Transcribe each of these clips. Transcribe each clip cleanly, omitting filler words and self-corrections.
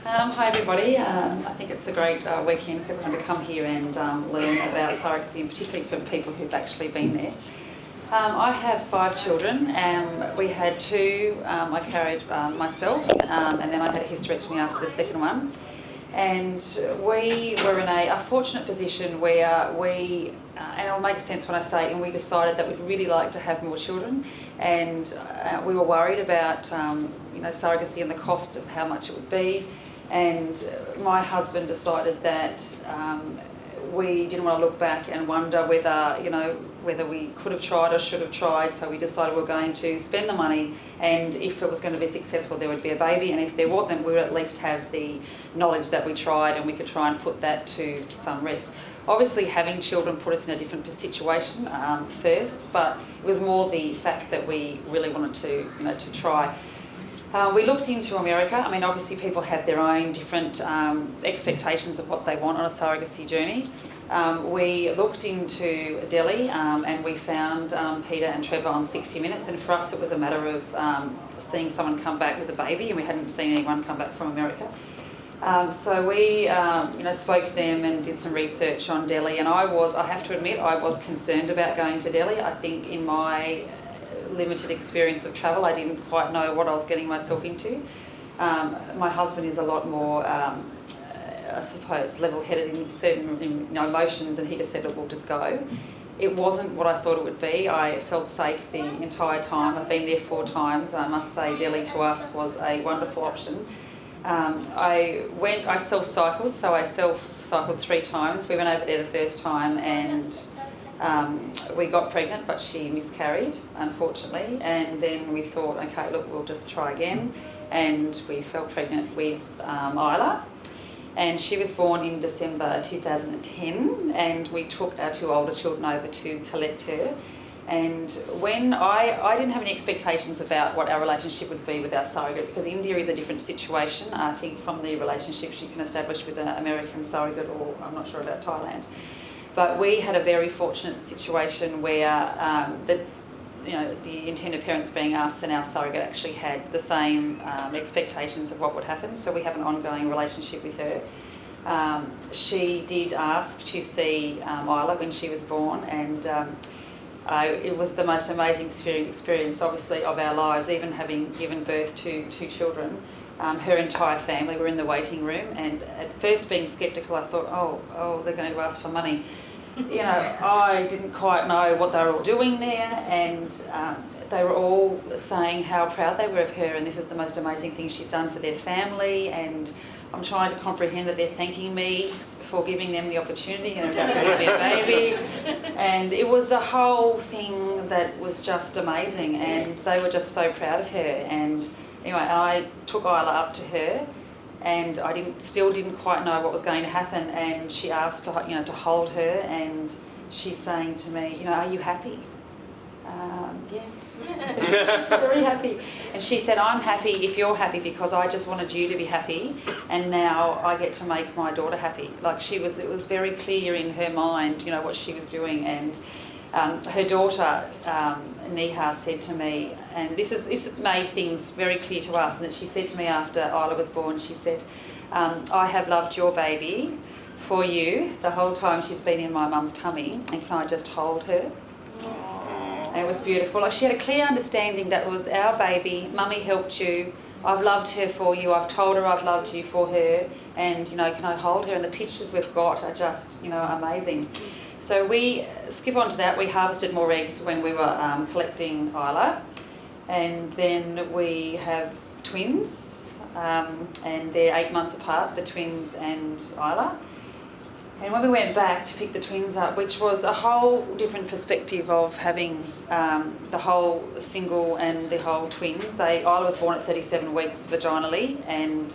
Hi everybody. I think it's a great weekend for everyone to come here and learn about surrogacy, and particularly for people who've actually been there. I have 5 children. We had 2, I carried myself, and then I had a hysterectomy after the second one. And we were in a fortunate position where and it'll make sense when I say, and we decided that we'd really like to have more children, and we were worried about surrogacy and the cost of how much it would be. And my husband decided that we didn't want to look back and wonder whether we could have tried or should have tried. So we decided we were going to spend the money, and if it was going to be successful, there would be a baby, and if there wasn't, we would at least have the knowledge that we tried, and we could try and put that to some rest. Obviously, having children put us in a different situation first, but it was more the fact that we really wanted to try. We looked into America. I mean, obviously people have their own different expectations of what they want on a surrogacy journey. We looked into Delhi and we found Peter and Trevor on 60 Minutes, and for us it was a matter of seeing someone come back with a baby, and we hadn't seen anyone come back from America. So we spoke to them and did some research on Delhi, and I have to admit, I was concerned about going to Delhi. I think in my limited experience of travel, I didn't quite know what I was getting myself into. My husband is a lot more, I suppose, level-headed in certain emotions, and he just said, "Look, we'll just go." It wasn't what I thought it would be. I felt safe the entire time. I've been there 4 times. I must say Delhi to us was a wonderful option. I self-cycled, so I self-cycled 3 times. We went over there the first time, and we got pregnant, but she miscarried, unfortunately, and then we thought, okay, look, we'll just try again, and we fell pregnant with Isla, and she was born in December 2010, and we took our 2 older children over to collect her. And when I didn't have any expectations about what our relationship would be with our surrogate, because India is a different situation, I think, from the relationships you can establish with an American surrogate, or I'm not sure about Thailand. But we had a very fortunate situation where the intended parents being us and our surrogate actually had the same expectations of what would happen. So we have an ongoing relationship with her. She did ask to see Isla when she was born, and it was the most amazing experience, obviously, of our lives, even having given birth to 2 children. Her entire family were in the waiting room, and at first, being sceptical, I thought, oh, they're going to ask for money. I didn't quite know what they were all doing there, and they were all saying how proud they were of her, and this is the most amazing thing she's done for their family, and I'm trying to comprehend that they're thanking me for giving them the opportunity and about to have their baby. And it was a whole thing that was just amazing, and they were just so proud of her. And anyway, I took Isla up to her, and I still didn't quite know what was going to happen, and she asked to hold her, and she's saying to me, "Are you happy?" Yes, very happy. And she said, "I'm happy if you're happy, because I just wanted you to be happy, and now I get to make my daughter happy." Like, it was very clear in her mind, what she was doing. And her daughter, Neha, said to me, and this made things very clear to us, and that she said to me after Isla was born, she said, "I have loved your baby for you the whole time she's been in my mum's tummy, and can I just hold her?" And it was beautiful. Like, she had a clear understanding that it was our baby, Mummy helped you, I've loved her for you, I've told her I've loved you for her, and can I hold her? And the pictures we've got are just amazing. So we skip on to that. We harvested more eggs when we were collecting Isla, and then we have twins, and they're 8 months apart, the twins and Isla. And when we went back to pick the twins up, which was a whole different perspective of having the whole single and the whole twins. Isla was born at 37 weeks vaginally, and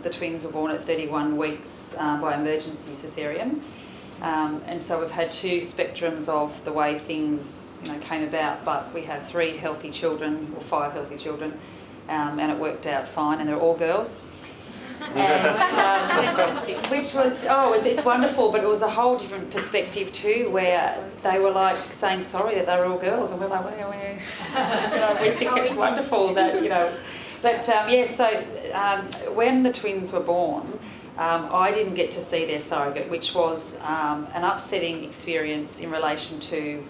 the twins were born at 31 weeks by emergency cesarean. And so we've had 2 spectrums of the way things came about, but we have 3 healthy children, or 5 healthy children, and it worked out fine, and they're all girls. And which was, it's wonderful, but it was a whole different perspective too, where they were like saying sorry that they were all girls, and we're like, well, we think it's wonderful that But when the twins were born, I didn't get to see their surrogate, which was an upsetting experience in relation to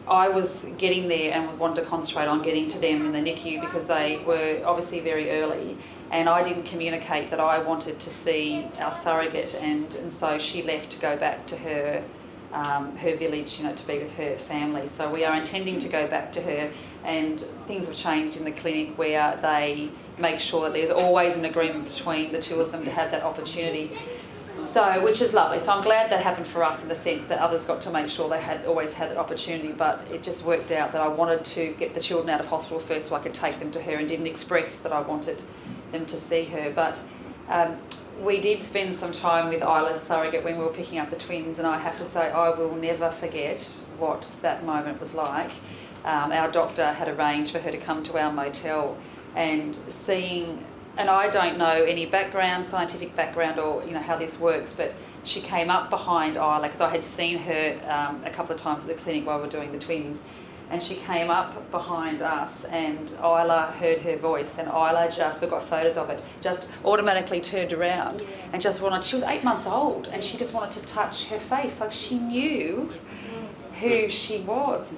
I was getting there and wanted to concentrate on getting to them in the NICU because they were obviously very early, and I didn't communicate that I wanted to see our surrogate, and so she left to go back to her village, to be with her family. So we are intending to go back to her, and things have changed in the clinic where they make sure that there's always an agreement between the two of them to have that opportunity. So, which is lovely. So I'm glad that happened for us in the sense that others got to make sure they had always had that opportunity, but it just worked out that I wanted to get the children out of hospital first so I could take them to her, and didn't express that I wanted them to see her. But we did spend some time with Isla's surrogate when we were picking up the twins, and I have to say I will never forget what that moment was like. Our doctor had arranged for her to come to our motel, and seeing, and I don't know any background, scientific background, or how this works, but she came up behind Isla because I had seen her a couple of times at the clinic while we were doing the twins, and she came up behind us, and Isla heard her voice, and Isla just, we've got photos of it, just automatically turned around and just wanted, she was 8 months old, and she just wanted to touch her face, like she knew who she was.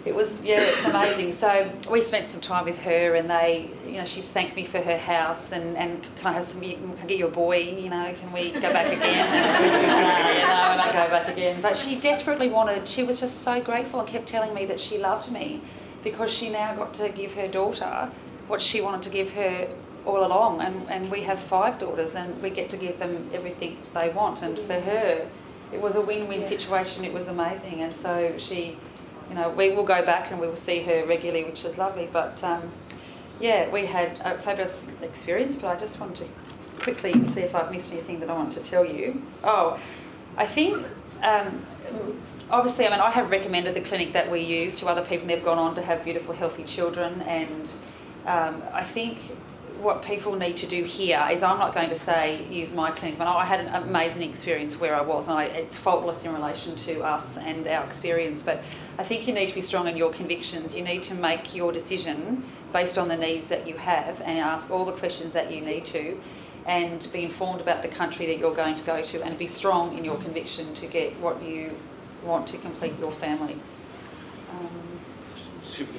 It was, it's amazing. So we spent some time with her, and they, she's thanked me for her house, and can I have some, can I get you a boy, can we go back again? And I go back again. But she desperately wanted, she was just so grateful and kept telling me that she loved me because she now got to give her daughter what she wanted to give her all along. And we have 5 daughters, and we get to give them everything they want. And for her, it was a win-win situation. It was amazing. And so she, we will go back and we will see her regularly, which is lovely. But we had a fabulous experience, but I just want to quickly see if I've missed anything that I want to tell you. Oh, I think, obviously, I have recommended the clinic that we use to other people, and they've gone on to have beautiful, healthy children. And I think what people need to do here is, I'm not going to say use my clinic, but I had an amazing experience where I was, and it's faultless in relation to us and our experience, but I think you need to be strong in your convictions. You need to make your decision based on the needs that you have, and ask all the questions that you need to, and be informed about the country that you're going to go to, and be strong in your conviction to get what you want to complete your family.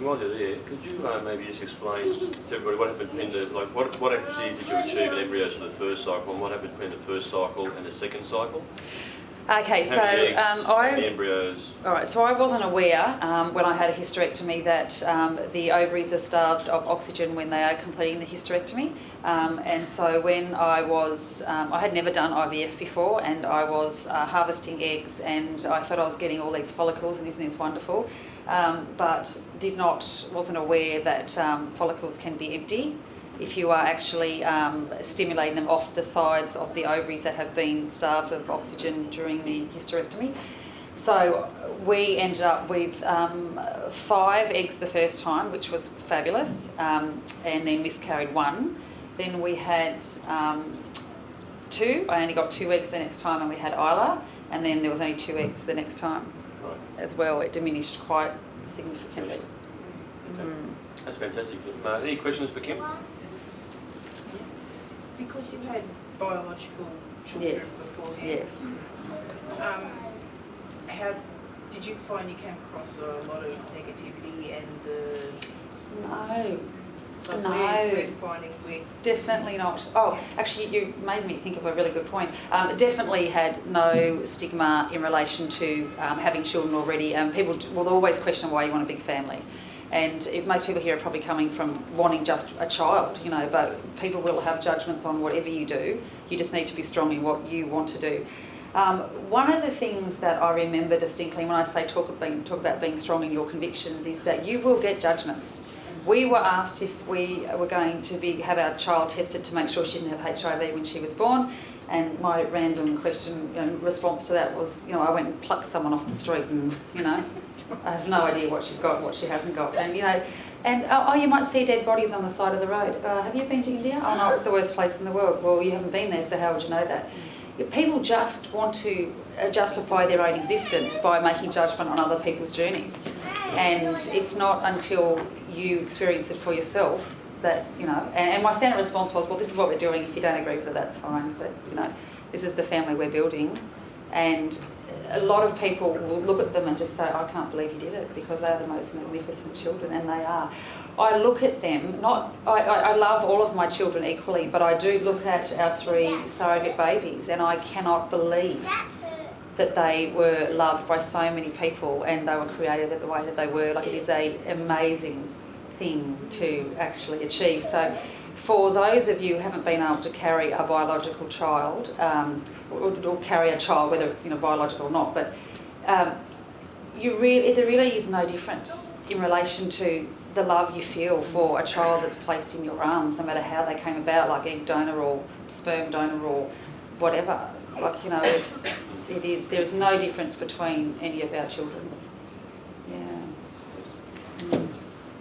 While you're there, could you maybe just explain to everybody what happened between what actually did you achieve in embryos for the first cycle, and what happened between the first cycle and the second cycle? Okay, so embryos. All right, so I wasn't aware when I had a hysterectomy that the ovaries are starved of oxygen when they are completing the hysterectomy, and so when I was, I had never done IVF before, and I was harvesting eggs, and I thought I was getting all these follicles, and isn't this wonderful? But wasn't aware that follicles can be empty if you are actually stimulating them off the sides of the ovaries that have been starved of oxygen during the hysterectomy. So we ended up with 5 eggs the first time, which was fabulous, and then miscarried 1. Then we had 2. I only got 2 eggs the next time, and we had Isla, and then there was only 2 eggs the next time as well. It diminished quite significantly. Okay. That's fantastic. Any questions for Kim? Because you had biological children beforehand. Yes. How did you find you came across a lot of negativity and No. We're Definitely not. Oh, actually, you made me think of a really good point. Definitely had no stigma in relation to having children already. People will always question why you want a big family. And most people here are probably coming from wanting just a child, but people will have judgments on whatever you do. You just need to be strong in what you want to do. One of the things that I remember distinctly when I say talk about being strong in your convictions is that you will get judgments. We were asked if we were going to have our child tested to make sure she didn't have HIV when she was born, and my random response to that was, I went and plucked someone off the street, and I have no idea what she's got, what she hasn't got, and you might see dead bodies on the side of the road. Have you been to India? Oh no, it's the worst place in the world. Well, you haven't been there, so how would you know that? People just want to justify their own existence by making judgment on other people's journeys, and it's not until you experience it for yourself that, you know, and my standard response was, well, this is what we're doing. If you don't agree with it, that's fine. But, you know, this is the family we're building. And a lot of people will look at them and just say, I can't believe you did it, because they are the most magnificent children, and they are. I look at them, I love all of my children equally, but I do look at our 3 surrogate babies, and I cannot believe that they were loved by so many people and they were created the way that they were. Like, it is an amazing thing to actually achieve. So for those of you who haven't been able to carry a biological child, or carry a child, whether it's, you know, biological or not, but there really is no difference in relation to the love you feel for a child that's placed in your arms, no matter how they came about, like egg donor or sperm donor or whatever. Like, you know, there's no difference between any of our children. Yeah.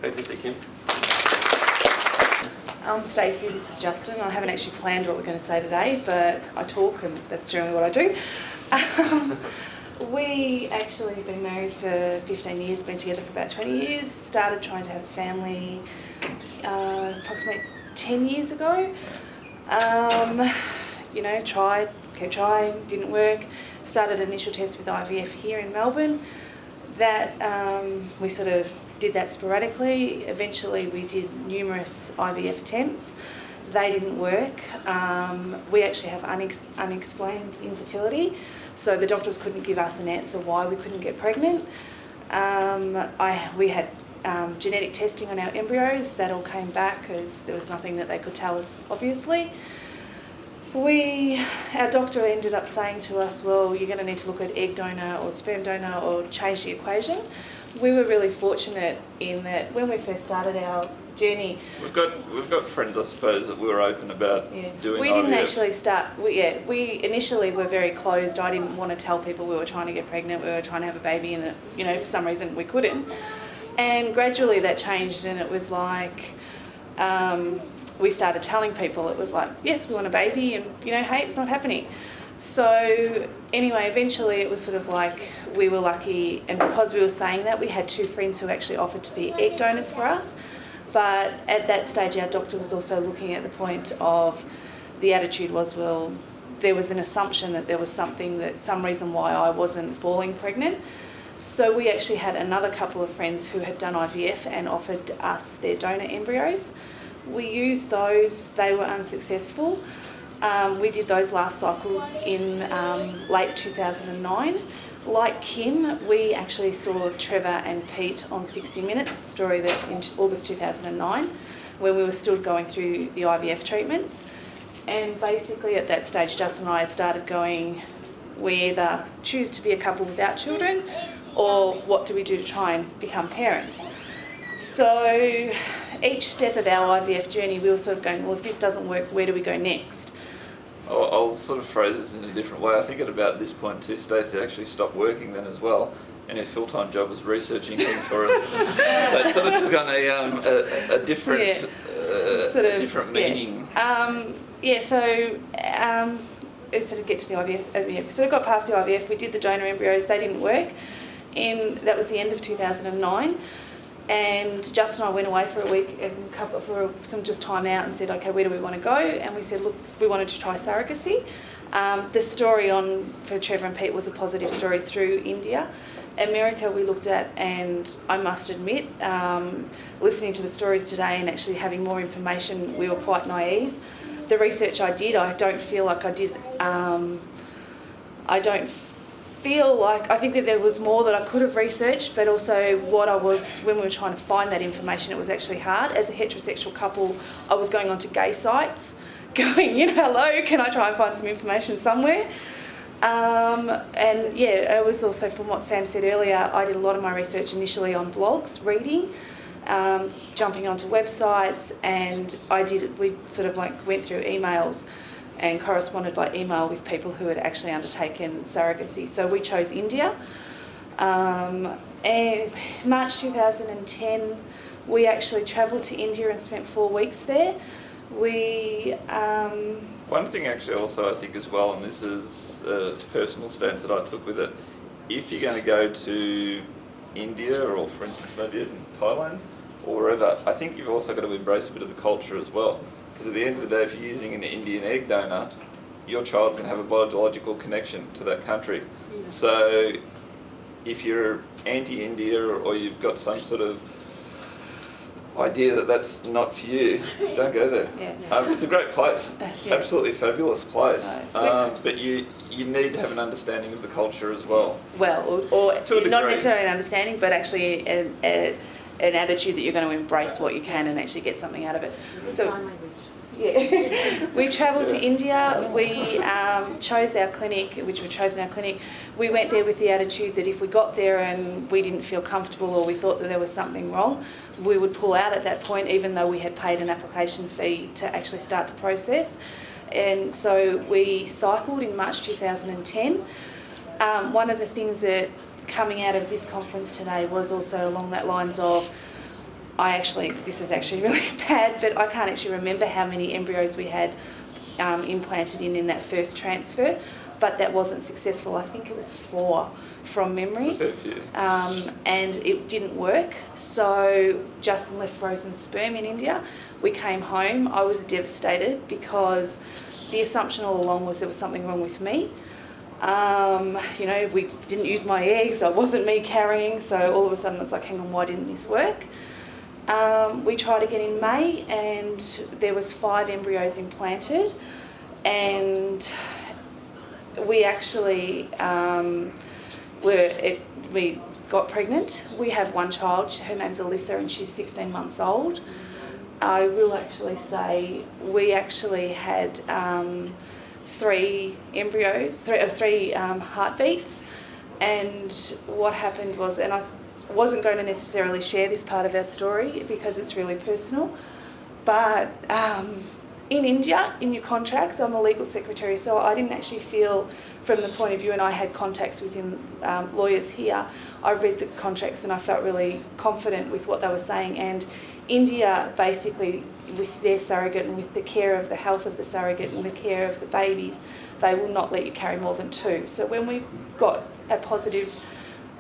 Fantastic, Kim. I'm Stacey, this is Justin. I haven't actually planned what we're going to say today, but I talk and that's generally what I do. We actually have been married for 15 years, been together for about 20 years, started trying to have a family approximately 10 years ago. You know, kept trying, didn't work. Started initial tests with IVF here in Melbourne. That we sort of did that sporadically. Eventually we did numerous IVF attempts. They didn't work. We actually have unexplained infertility, so the doctors couldn't give us an answer why we couldn't get pregnant. We had genetic testing on our embryos. That all came back as there was nothing that they could tell us, obviously. Our doctor ended up saying to us, well, you're going to need to look at egg donor or sperm donor or change the equation. We were really fortunate in that when we first started our journey, we've got friends, I suppose, that we were open about doing. We didn't actually start. We initially were very closed. I didn't want to tell people we were trying to get pregnant. We were trying to have a baby, and you know, for some reason we couldn't. And gradually that changed, and it was like we started telling people. It was like, yes, we want a baby, and you know, hey, it's not happening. So anyway, eventually it was sort of like we were lucky, and because we were saying that, we had 2 friends who actually offered to be egg donors for us. But at that stage, our doctor was also looking at the point of the attitude was, well, there was an assumption that there was some reason why I wasn't falling pregnant. So we actually had another couple of friends who had done IVF and offered us their donor embryos. We used those, they were unsuccessful. We did those last cycles in late 2009. Like Kim, we actually saw Trevor and Pete on 60 Minutes, story that in August 2009, when we were still going through the IVF treatments. And basically at that stage, Justin and I had started going, we either choose to be a couple without children, or what do we do to try and become parents? So each step of our IVF journey, we were sort of going, well, if this doesn't work, where do we go next? I'll sort of phrase this in a different way. I think at about this point too, Stacey actually stopped working then as well, and her full-time job was researching things for us. So it sort of took on a different, different meaning. Sort of get to the IVF. We sort of got past the IVF. We did the donor embryos. They didn't work. That was the end of 2009. And Justin and I went away for a week and for some just time out and said, okay, where do we want to go? And we said, look, we wanted to try surrogacy. The story for Trevor and Pete was a positive story through India. America we looked at, and I must admit, listening to the stories today and actually having more information, we were quite naive. The research I did, I don't feel like I did, I think that there was more that I could have researched, but also when we were trying to find that information, it was actually hard. As a heterosexual couple, I was going onto gay sites, going, hello, can I try and find some information somewhere? It was also, from what Sam said earlier, I did a lot of my research initially on blogs, reading, jumping onto websites, and we sort of like went through emails and corresponded by email with people who had actually undertaken surrogacy. So we chose India. And March 2010, we actually travelled to India and spent 4 weeks there. One thing actually also I think as well, and this is a personal stance that I took with it, if you're going to go to India, or for instance maybe in Thailand, or wherever, I think you've also got to embrace a bit of the culture as well. Because at the end of the day, if you're using an Indian egg donor, your child's going to have a biological connection to that country. So if you're anti-India or you've got some sort of idea that that's not for you, don't go there. It's a great place, absolutely fabulous place, but you need to have an understanding of the culture as well. Well, or not necessarily an understanding, but actually an attitude that you're going to embrace what you can and actually get something out of it. So, we travelled to India. We chose our clinic, which we've chosen our clinic. We went there with the attitude that if we got there and we didn't feel comfortable or we thought that there was something wrong, we would pull out at that point, even though we had paid an application fee to actually start the process. And so we cycled in March 2010. One of the things that coming out of this conference today was also along that lines of, this is actually really bad, but I can't actually remember how many embryos we had implanted in that first transfer, but that wasn't successful. I think it was 4 from memory. That's a fair few. And it didn't work. So Justin left frozen sperm in India. We came home. I was devastated because the assumption all along was there was something wrong with me. We didn't use my eggs. It wasn't me carrying. So all of a sudden it's like, hang on, why didn't this work? We tried again in May and there was 5 embryos implanted, and we actually we got pregnant. We have one child, her name's Alyssa and she's 16 months old. I will actually say we actually had 3 embryos, 3 heartbeats, and what happened was, and I wasn't going to necessarily share this part of our story because it's really personal, but in India, in your contracts, I'm a legal secretary, so I didn't actually feel from the point of view, and I had contacts within lawyers here, I read the contracts and I felt really confident with what they were saying. And India, basically, with their surrogate and with the care of the health of the surrogate and the care of the babies, they will not let you carry more than 2. So when we got a positive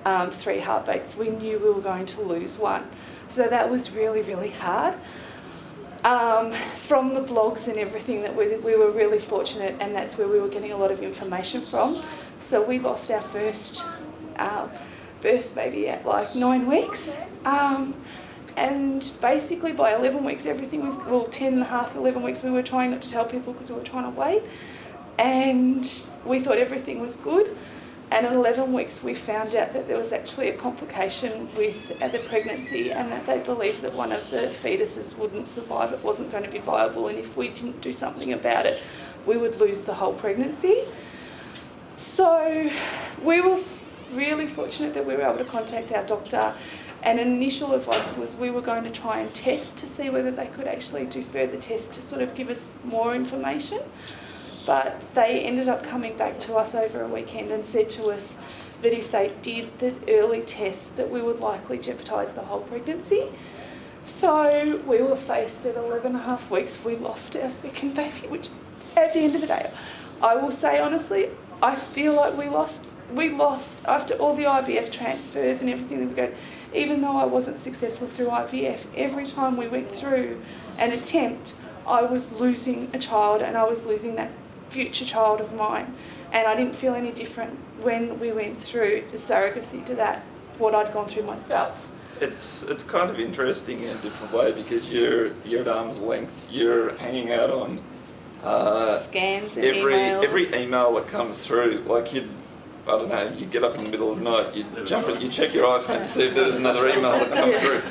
3 heartbeats, we knew we were going to lose 1. So that was really, really hard. From the blogs and everything, that we were really fortunate, and that's where we were getting a lot of information from. So we lost our first baby at like 9 weeks. And basically by 11 weeks, everything was, 10 and a half, 11 weeks, we were trying not to tell people because we were trying to wait. And we thought everything was good. And at 11 weeks, we found out that there was actually a complication with the pregnancy, and that they believed that one of the fetuses wouldn't survive. It wasn't going to be viable, and if we didn't do something about it, we would lose the whole pregnancy. So we were really fortunate that we were able to contact our doctor, and initial advice was we were going to try and test to see whether they could actually do further tests to sort of give us more information. But they ended up coming back to us over a weekend and said to us that if they did the early test, that we would likely jeopardise the whole pregnancy. So we were faced at 11 and a half weeks. We lost our second baby, which at the end of the day, I will say honestly, I feel like we lost after all the IVF transfers and everything that we got. Even though I wasn't successful through IVF, every time we went through an attempt, I was losing a child, and I was losing that future child of mine, and I didn't feel any different when we went through the surrogacy to that, what I'd gone through myself. It's kind of interesting in a different way because you're at arm's length, you're hanging out on scans and every emails. email that comes through. Like you get up in the middle of the night, you check your iPhone to see if there's another email that comes through.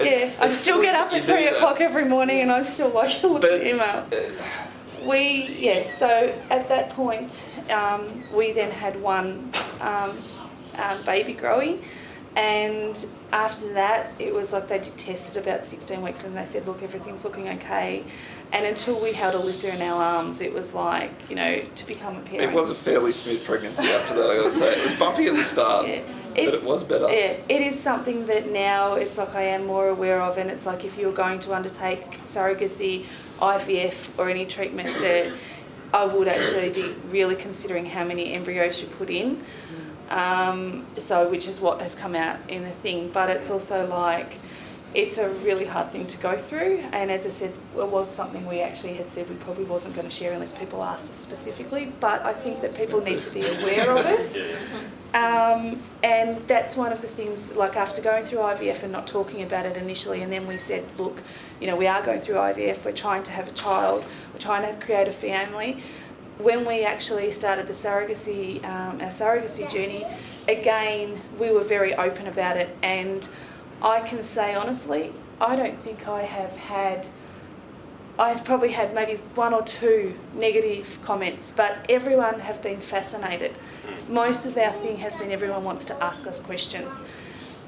I still get up at 3 o'clock every morning and I still like to look at emails. So at that point, we then had one baby growing, and after that, it was like they did tests at about 16 weeks, and they said, look, everything's looking okay. And until we held Alyssa in our arms, it was like, to become a parent. It was a fairly smooth pregnancy after that, I got to say. It was bumpy at the start, but it was better. Yeah, it is something that now it's like I am more aware of, and it's like if you were going to undertake surrogacy, IVF or any treatment, that I would actually be really considering how many embryos you put in, which is what has come out in the thing. But it's also like, it's a really hard thing to go through, and as I said, it was something we actually had said we probably wasn't going to share unless people asked us specifically, but I think that people need to be aware of it. And that's one of the things, like after going through IVF and not talking about it initially, and then we said, look, you know, we are going through IVF, we're trying to have a child, we're trying to create a family. When we actually started the surrogacy, our surrogacy journey, again, we were very open about it, and I can say honestly, I don't think I've probably had maybe 1 or 2 negative comments, but everyone have been fascinated. Most of our thing has been everyone wants to ask us questions.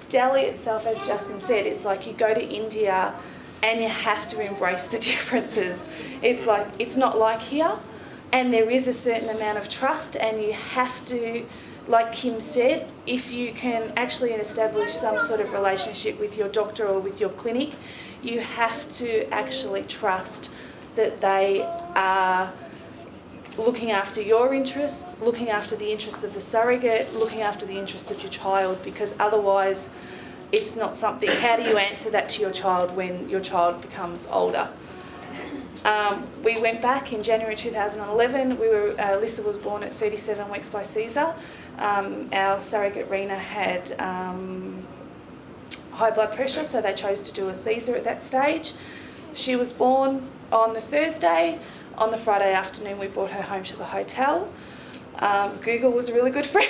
Delhi itself, as Justin said, it's like you go to India and you have to embrace the differences. It's like, it's not like here, and there is a certain amount of trust, and you have to, like Kim said, if you can actually establish some sort of relationship with your doctor or with your clinic, you have to actually trust that they are looking after your interests, looking after the interests of the surrogate, looking after the interests of your child, because otherwise it's not something, how do you answer that to your child when your child becomes older? We went back in January 2011. Alyssa was born at 37 weeks by Caesar. Our surrogate Rena had high blood pressure, so they chose to do a Caesar at that stage. She was born on the Thursday. On the Friday afternoon, we brought her home to the hotel. Google was a really good friend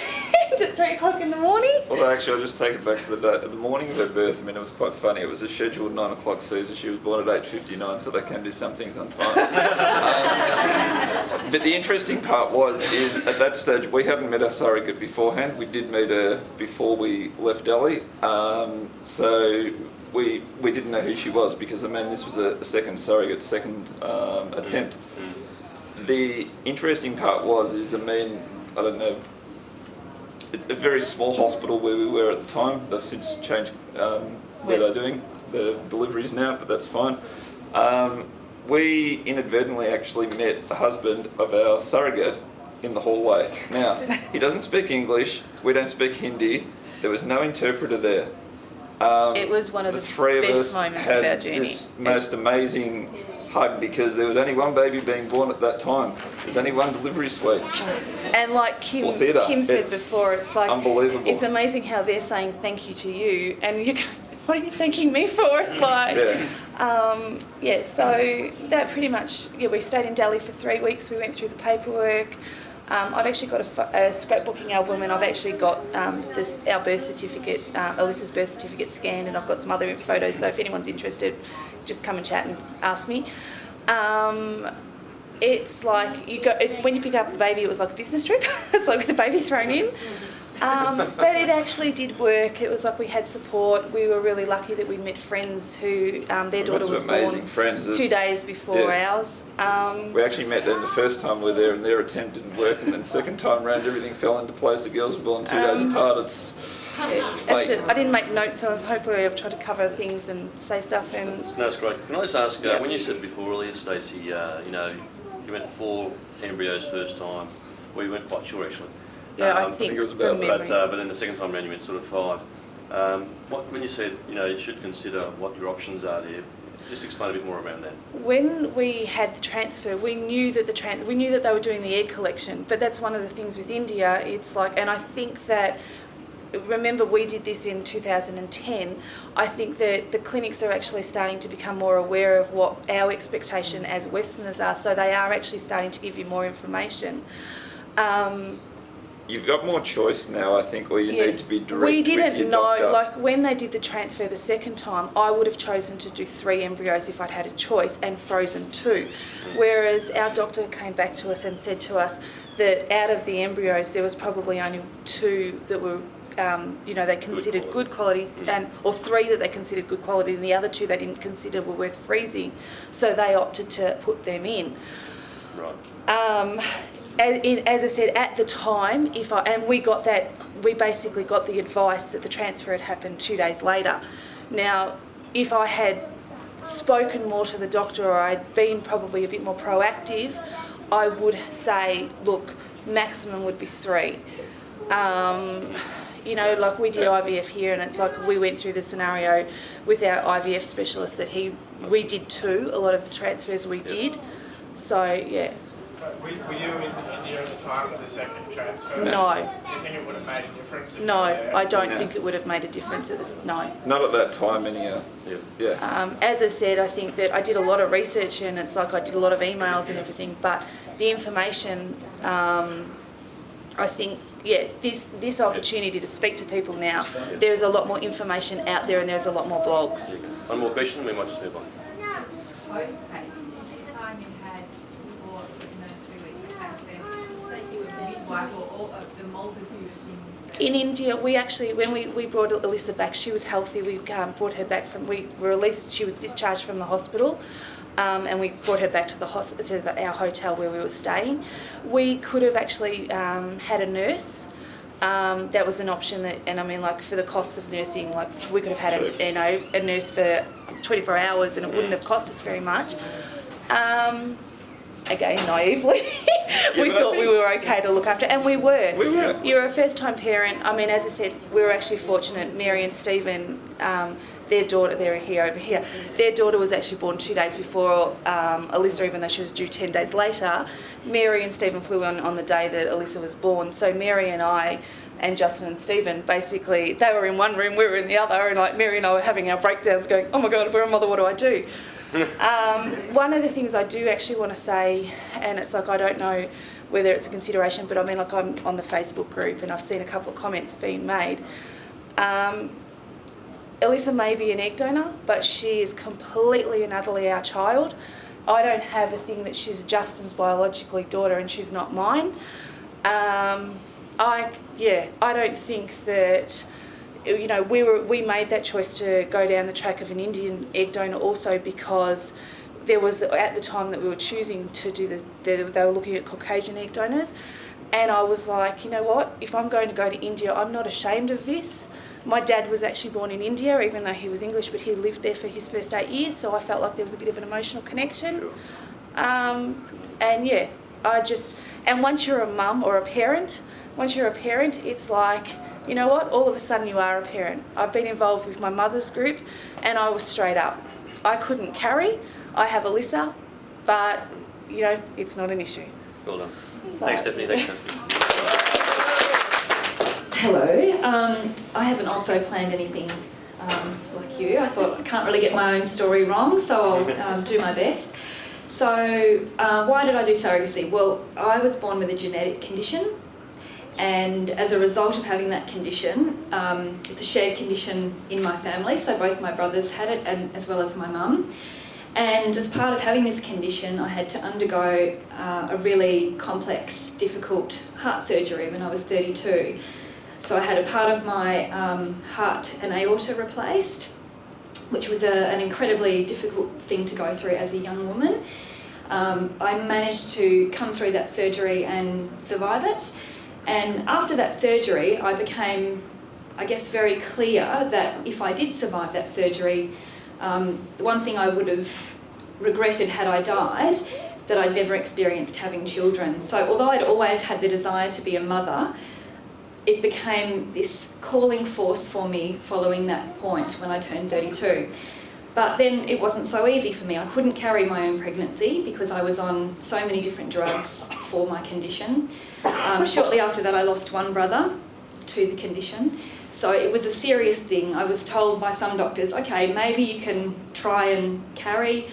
at 3 o'clock in the morning. Well, actually, I'll just take it back to the morning of her birth. I mean, it was quite funny. It was a scheduled 9 o'clock Caesar. She was born at 8:59, so they can do some things on time. But the interesting part is at that stage, we hadn't met our surrogate beforehand. We did meet her before we left Delhi. So we didn't know who she was because, I mean, this was a second attempt. The interesting part is, I mean, I don't know, a very small hospital where we were at the time. They've since changed where they're doing the deliveries now, but that's fine. We inadvertently actually met the husband of our surrogate in the hallway. Now, he doesn't speak English, we don't speak Hindi, there was no interpreter there. It was one of the three best of us moments had of our journey. This most amazing hug because there was only one baby being born at that time. There's only one delivery suite. And like Kim said before, it's like unbelievable. It's amazing how they're saying thank you to you, and you go, what are you thanking me for? It's like, so that pretty much, we stayed in Delhi for 3 weeks. We went through the paperwork. I've actually got a scrapbooking album, and I've actually got our birth certificate, Alyssa's birth certificate scanned, and I've got some other photos, so if anyone's interested, just come and chat and ask me. It's like, when you pick up the baby, it was like a business trip. It's like with the baby thrown in. But it actually did work. It was like we had support. We were really lucky that we met friends who, their daughter was born 2 days before ours. We actually met them the first time we were there, and their attempt didn't work, and then second time round everything fell into place. The girls were born 2 days apart. It's fate. I didn't make notes, so hopefully I've tried to cover things and say stuff. And no, that's great. Can I just ask, when you said before earlier, Stacey, you went 4 embryos first time. Well, you weren't quite sure actually. I think it was about but then the second time around you went sort of 5. When you said, you should consider what your options are there, just explain a bit more around that. When we had the transfer, we knew that they were doing the egg collection, but that's one of the things with India. It's like, and I think that, remember we did this in 2010, I think that the clinics are actually starting to become more aware of what our expectation as Westerners are, so they are actually starting to give you more information. You've got more choice now, I think, or you need to be direct We with your didn't know, doctor. like when they did the transfer the second time, I would have chosen to do 3 embryos if I'd had a choice and frozen 2. Whereas our doctor came back to us and said to us that out of the embryos, there was probably only 2 that were, they considered good quality, or 3 that they considered good quality, and the other 2 they didn't consider were worth freezing. So they opted to put them in. Right. As I said, at the time, we basically got the advice that the transfer had happened 2 days later. Now, if I had spoken more to the doctor or I'd been probably a bit more proactive, I would say, look, maximum would be 3. you know, like we did IVF here, and it's like we went through the scenario with our IVF specialist that we did too. A lot of the transfers we did. So yeah. Were you in India at the time of the second transfer? No. Do you think it would have made a difference? If No, you were there? I don't think it would have made a difference. No. Not at that time, anyhow. Yeah. As I said, I think that I did a lot of research, and it's like I did a lot of emails and everything, but the information, I think, yeah, this opportunity to speak to people now, there's a lot more information out there and there's a lot more blogs. One more question, we might just move on. In India, we actually, when we brought Alyssa back, she was healthy. We brought her back she was discharged from the hospital, and we brought her back to our hotel where we were staying. We could have actually had a nurse. That was an option, and I mean, like, for the cost of nursing, like, we could have had a nurse for 24 hours and it wouldn't have cost us very much. Again, naively, we thought we were okay to look after, and we were. We were. You're a first-time parent. I mean, as I said, we were actually fortunate. Mary and Stephen, their daughter, they're here over here. Their daughter was actually born 2 days before Alyssa, even though she was due 10 days later. Mary and Stephen flew on the day that Alyssa was born. So Mary and I, and Justin and Stephen, basically, they were in one room, we were in the other, and like Mary and I were having our breakdowns, going, "Oh my God, if we're a mother, what do I do?" One of the things I do actually want to say, and it's like I don't know whether it's a consideration, but I mean, like, I'm on the Facebook group and I've seen a couple of comments being made. Alyssa may be an egg donor, but she is completely and utterly our child. I don't have a thing that she's Justin's biologically daughter and she's not mine. I don't think that, you know, we made that choice to go down the track of an Indian egg donor also because there was, at the time that we were choosing to do they were looking at Caucasian egg donors, and I was like, you know what, if I'm going to go to India, I'm not ashamed of this. My dad was actually born in India, even though he was English, but he lived there for his first 8 years, so I felt like there was a bit of an emotional connection. And yeah, and once you're a mum or a parent, it's like, you know what, all of a sudden you are a parent. I've been involved with my mother's group and I was straight up. I couldn't carry, I have Alyssa, but, you know, it's not an issue. Well done. So, Thanks, Stephanie. Thanks, Nancy. Hello. I haven't also planned anything like you. I thought I can't really get my own story wrong, so I'll do my best. So why did I do surrogacy? Well, I was born with a genetic condition, and as a result of having that condition, it's a shared condition in my family, so both my brothers had it, and as well as my mum. And as part of having this condition, I had to undergo a really complex, difficult heart surgery when I was 32. So I had a part of my heart and aorta replaced, which was an incredibly difficult thing to go through as a young woman. I managed to come through that surgery and survive it. And after that surgery, I became, I guess, very clear that if I did survive that surgery, the one thing I would have regretted had I died, that I'd never experienced having children. So although I'd always had the desire to be a mother, it became this calling force for me following that point when I turned 32. But then it wasn't so easy for me. I couldn't carry my own pregnancy because I was on so many different drugs for my condition. Shortly after that, I lost one brother to the condition. So it was a serious thing. I was told by some doctors, okay, maybe you can try and carry,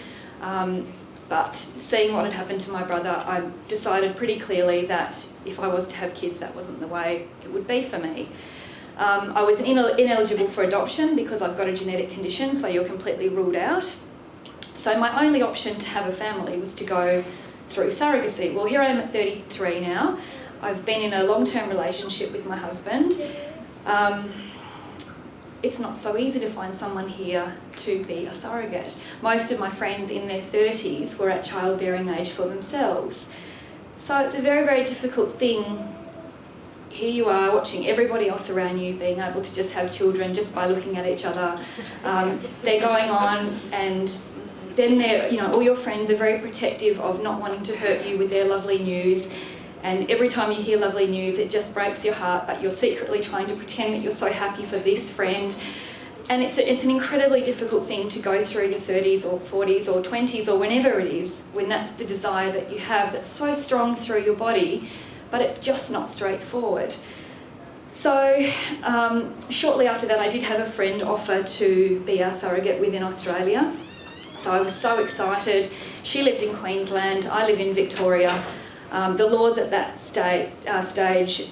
but seeing what had happened to my brother, I decided pretty clearly that if I was to have kids, that wasn't the way it would be for me. I was ineligible for adoption because I've got a genetic condition, so you're completely ruled out. So my only option to have a family was to go through surrogacy. Well, here I am at 33 now. I've been in a long-term relationship with my husband. It's not so easy to find someone here to be a surrogate. Most of my friends in their 30s were at childbearing age for themselves. So it's a very, very difficult thing. Here you are watching everybody else around you being able to just have children just by looking at each other. They're going on, and then all your friends are very protective of not wanting to hurt you with their lovely news. And every time you hear lovely news, it just breaks your heart, but you're secretly trying to pretend that you're so happy for this friend. And it's an incredibly difficult thing to go through your 30s or 40s or 20s or whenever it is, when that's the desire that you have that's so strong through your body, but it's just not straightforward. So shortly after that, I did have a friend offer to be our surrogate within Australia. So I was so excited. She lived in Queensland, I live in Victoria. The laws at that stage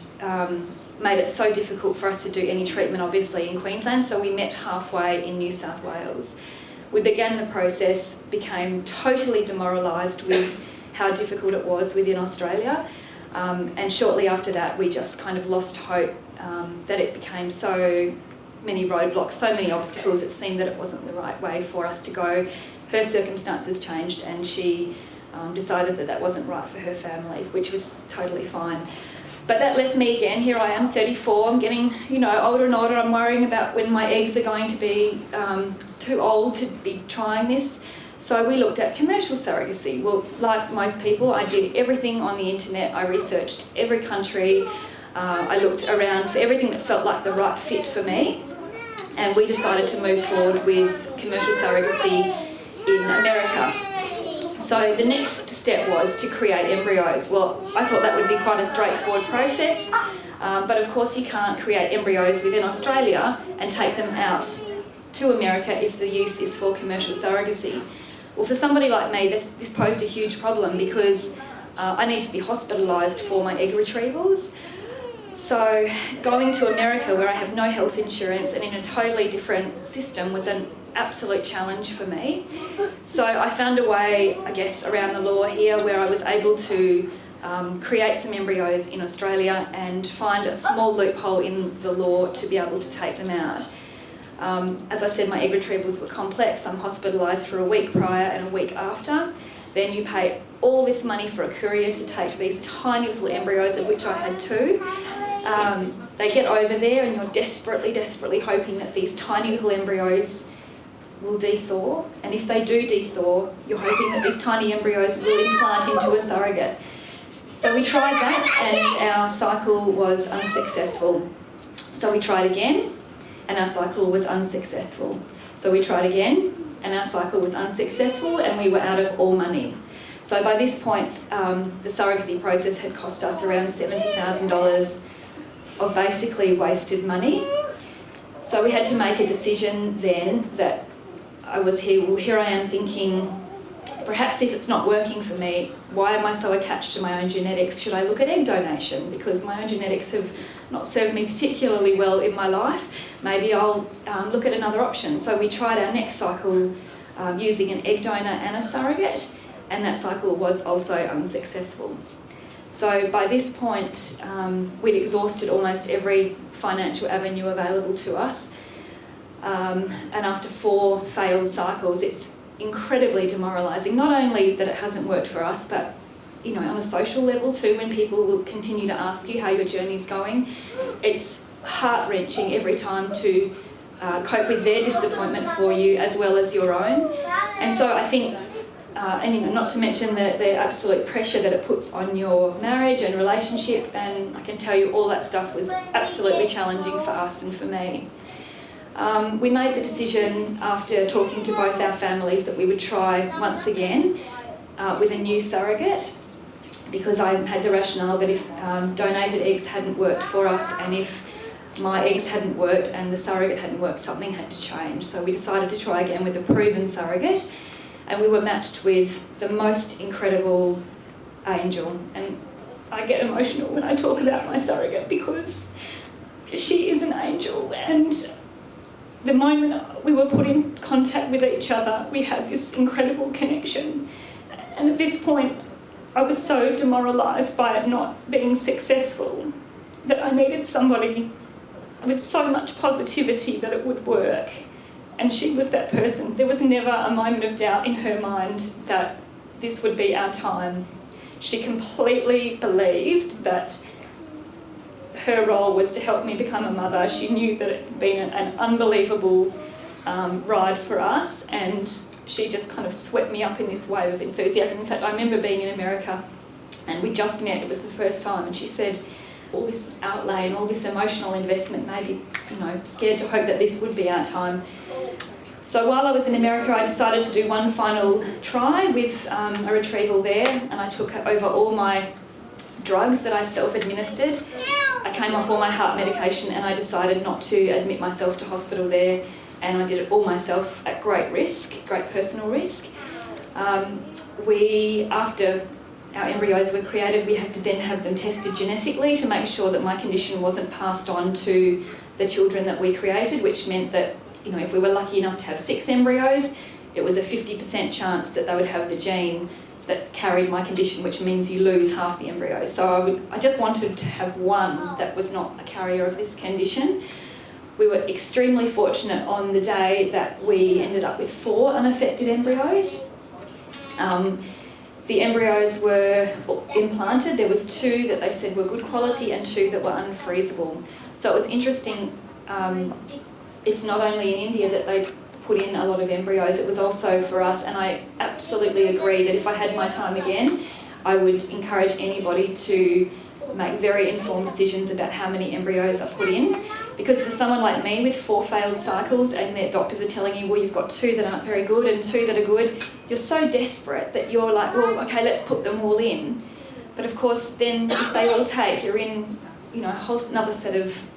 made it so difficult for us to do any treatment, obviously, in Queensland, so we met halfway in New South Wales. We began the process, became totally demoralised with how difficult it was within Australia, and shortly after that we just kind of lost hope that it became so many roadblocks, so many obstacles. It seemed that it wasn't the right way for us to go. Her circumstances changed and she decided that that wasn't right for her family, which was totally fine. But that left me again. Here I am, 34, I'm getting, older and older. I'm worrying about when my eggs are going to be too old to be trying this. So we looked at commercial surrogacy. Well, like most people, I did everything on the internet. I researched every country. I looked around for everything that felt like the right fit for me. And we decided to move forward with commercial surrogacy in America. So the next step was to create embryos. Well, I thought that would be quite a straightforward process, but of course you can't create embryos within Australia and take them out to America if the use is for commercial surrogacy. Well, for somebody like me, this posed a huge problem because I need to be hospitalised for my egg retrievals. So going to America, where I have no health insurance and in a totally different system, was an absolute challenge for me. So I found a way, I guess, around the law here where I was able to create some embryos in Australia and find a small loophole in the law to be able to take them out. As I said, my egg retrievals were complex. I'm hospitalised for a week prior and a week after. Then you pay all this money for a courier to take these tiny little embryos, of which I had 2. They get over there and you're desperately hoping that these tiny little embryos will dethaw, and if they do dethaw, you're hoping that these tiny embryos will implant into a surrogate. So we tried that and our cycle was unsuccessful. So we tried again and our cycle was unsuccessful. So we tried again and our cycle was unsuccessful and we were out of all money. So by this point, the surrogacy process had cost us around $70,000 of basically wasted money. So we had to make a decision then that here I am thinking, perhaps if it's not working for me, why am I so attached to my own genetics? Should I look at egg donation? Because my own genetics have not served me particularly well in my life. Maybe I'll look at another option. So we tried our next cycle using an egg donor and a surrogate, and that cycle was also unsuccessful. So by this point, we'd exhausted almost every financial avenue available to us. And after 4 failed cycles, it's incredibly demoralising. Not only that it hasn't worked for us, but on a social level too, when people will continue to ask you how your journey's going, it's heart-wrenching every time to cope with their disappointment for you as well as your own. And so I think, and not to mention the absolute pressure that it puts on your marriage and relationship, and I can tell you all that stuff was absolutely challenging for us and for me. We made the decision after talking to both our families that we would try once again with a new surrogate, because I had the rationale that if donated eggs hadn't worked for us and if my eggs hadn't worked and the surrogate hadn't worked, something had to change. So we decided to try again with a proven surrogate, and we were matched with the most incredible angel. And I get emotional when I talk about my surrogate because she is an angel, and the moment we were put in contact with each other, we had this incredible connection. And at this point, I was so demoralised by it not being successful that I needed somebody with so much positivity that it would work. And she was that person. There was never a moment of doubt in her mind that this would be our time. She completely believed that her role was to help me become a mother. She knew that it had been an unbelievable ride for us, and she just kind of swept me up in this wave of enthusiasm. In fact, I remember being in America and we just met, it was the first time, and she said, all this outlay and all this emotional investment, maybe, scared to hope that this would be our time. So while I was in America, I decided to do one final try with a retrieval there, and I took over all my drugs that I self-administered. I came off all my heart medication, and I decided not to admit myself to hospital there, and I did it all myself at great risk, great personal risk. After our embryos were created, we had to then have them tested genetically to make sure that my condition wasn't passed on to the children that we created, which meant that, if we were lucky enough to have 6 embryos, it was a 50% chance that they would have the gene that carried my condition, which means you lose half the embryos. So I just wanted to have one that was not a carrier of this condition. We were extremely fortunate on the day that we ended up with 4 unaffected embryos. The embryos were implanted. There was 2 that they said were good quality and 2 that were unfreezable. So it was interesting. It's not only in India that they put in a lot of embryos, it was also for us, and I absolutely agree that if I had my time again, I would encourage anybody to make very informed decisions about how many embryos are put in. Because for someone like me with 4 failed cycles and their doctors are telling you, well, you've got 2 that aren't very good and 2 that are good, you're so desperate that you're like, well, okay, let's put them all in. But of course, then if they all take, you're in, a whole another set of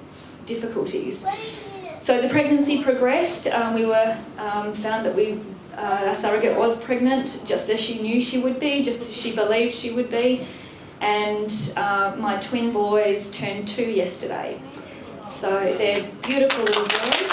difficulties. So the pregnancy progressed. We were found that our surrogate was pregnant, just as she knew she would be, just as she believed she would be. And my twin boys turned 2 yesterday. So they're beautiful little boys.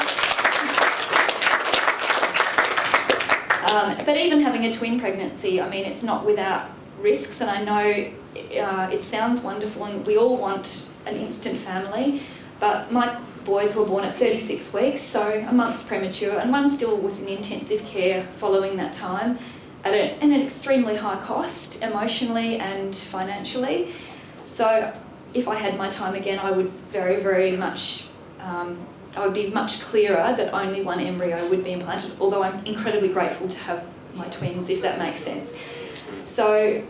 But even having a twin pregnancy, it's not without risks, and I know it sounds wonderful and we all want an instant family, but my boys were born at 36 weeks, so a month premature, and one still was in intensive care following that time at an extremely high cost, emotionally and financially. So if I had my time again, I would very, very much, I would be much clearer that only 1 embryo would be implanted, although I'm incredibly grateful to have my twins, if that makes sense. So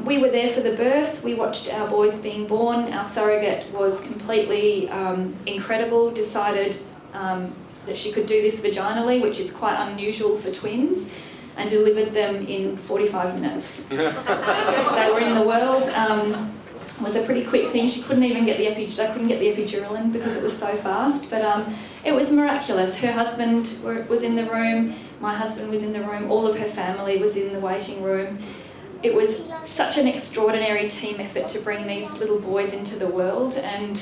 we were there for the birth. We watched our boys being born. Our surrogate was completely incredible, decided that she could do this vaginally, which is quite unusual for twins, and delivered them in 45 minutes. They were in the world. It was a pretty quick thing. She couldn't even get the epidural in because it was so fast, but it was miraculous. Her husband was in the room, my husband was in the room, all of her family was in the waiting room. It was such an extraordinary team effort to bring these little boys into the world, and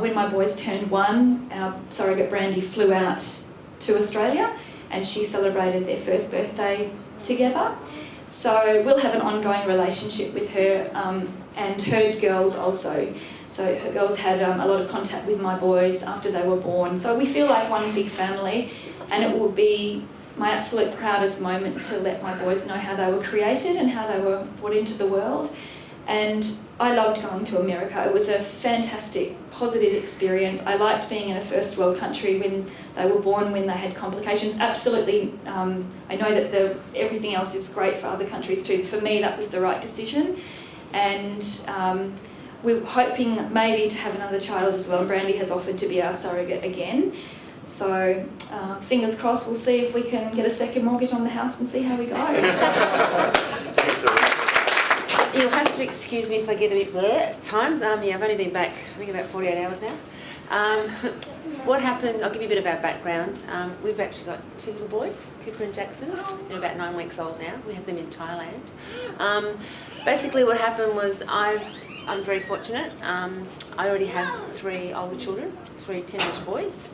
when my boys turned 1, our surrogate Brandy flew out to Australia and she celebrated their first birthday together. So we'll have an ongoing relationship with her, and her girls also. So her girls had a lot of contact with my boys after they were born. So we feel like one big family, and it will be my absolute proudest moment to let my boys know how they were created and how they were brought into the world. And I loved going to America. It was a fantastic, positive experience. I liked being in a first world country when they were born, when they had complications. Absolutely, I know that everything else is great for other countries too. For me, that was the right decision. And we're hoping maybe to have another child as well. Brandy has offered to be our surrogate again. So fingers crossed, we'll see if we can get a second mortgage on the house and see how we go. You'll have to excuse me if I get a bit blur at times. I've only been back, I think, about 48 hours now. What happened, I'll give you a bit of our background. We've actually got 2 little boys, Cooper and Jackson. They're about 9 weeks old now. We had them in Thailand. Basically what happened was I'm very fortunate. I already have 3 older children, 3 teenage boys.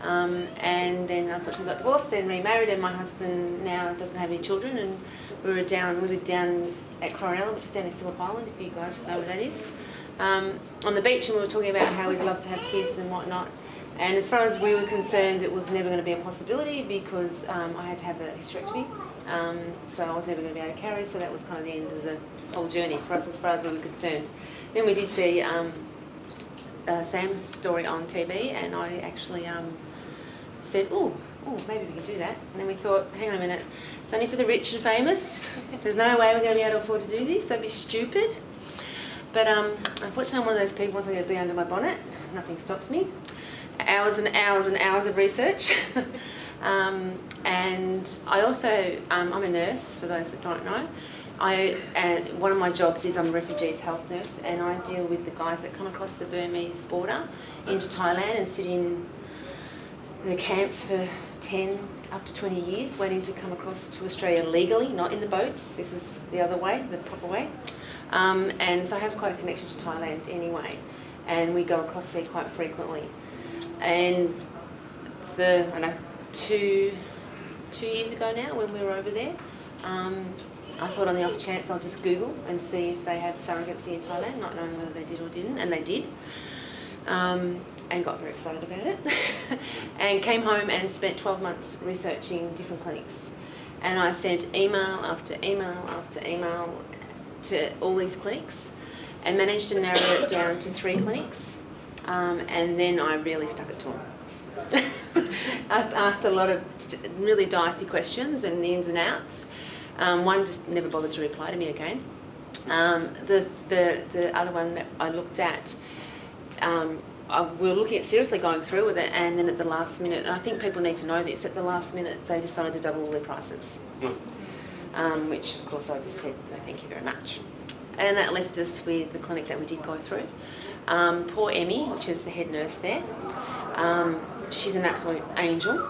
And then unfortunately got divorced, then remarried, and my husband now doesn't have any children, and we lived down at Coronella, which is down in Phillip Island, if you guys know where that is, on the beach, and we were talking about how we'd love to have kids and whatnot. And as far as we were concerned, it was never going to be a possibility because I had to have a hysterectomy, so I was never going to be able to carry, so that was kind of the end of the whole journey for us as far as we were concerned. Then we did see Sam's story on TV, and I actually said, oh, maybe we can do that. And then we thought, hang on a minute, it's only for the rich and famous. There's no way we're going to be able to afford to do this. Don't be stupid. But unfortunately, I'm one of those people, once I get a bee under my bonnet, nothing stops me. Hours and hours and hours of research. And I also, I'm a nurse, for those that don't know. And one of my jobs is I'm a refugees health nurse, and I deal with the guys that come across the Burmese border into Thailand and sit in the camps for 10 up to 20 years, waiting to come across to Australia legally, not in the boats. This is the other way, the proper way. And so I have quite a connection to Thailand anyway, and we go across there quite frequently. And I know 2 years ago now, when we were over there, I thought on the off chance I'll just Google and see if they have surrogacy in Thailand, not knowing whether they did or didn't, and they did. And got very excited about it. And came home and spent 12 months researching different clinics. And I sent email after email after email to all these clinics and managed to narrow it down to 3 clinics. And then I really stuck it to them. I've asked a lot of really dicey questions and the ins and outs. One just never bothered to reply to me again. The other one that I looked at, we were looking at seriously going through with it, and then at the last minute, and I think people need to know this, at the last minute they decided to double their prices. Which of course I just said, no, thank you very much. And that left us with the clinic that we did go through. Poor Emmy, which is the head nurse there, she's an absolute angel.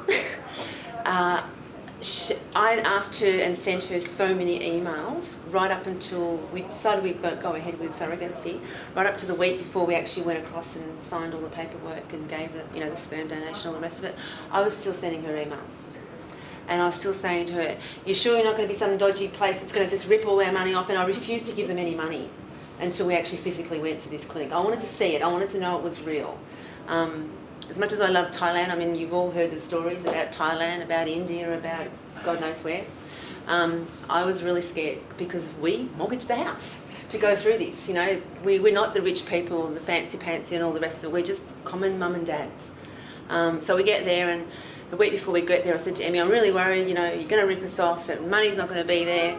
I asked her and sent her so many emails right up until we decided we'd go ahead with surrogacy, right up to the week before we actually went across and signed all the paperwork and gave the sperm donation, all the rest of it. I was still sending her emails. And I was still saying to her, you're sure you're not going to be some dodgy place that's going to just rip all our money off? And I refused to give them any money until we actually physically went to this clinic. I wanted to see it. I wanted to know it was real. As much as I love Thailand, I mean, you've all heard the stories about Thailand, about India, about God knows where. I was really scared because we mortgaged the house to go through this. You know, we're not the rich people and the fancy and all the rest of it. We're just common mum and dads. So we get there, and the week before we get there, I said to Emmy, I'm really worried, you know, you're going to rip us off and money's not going to be there.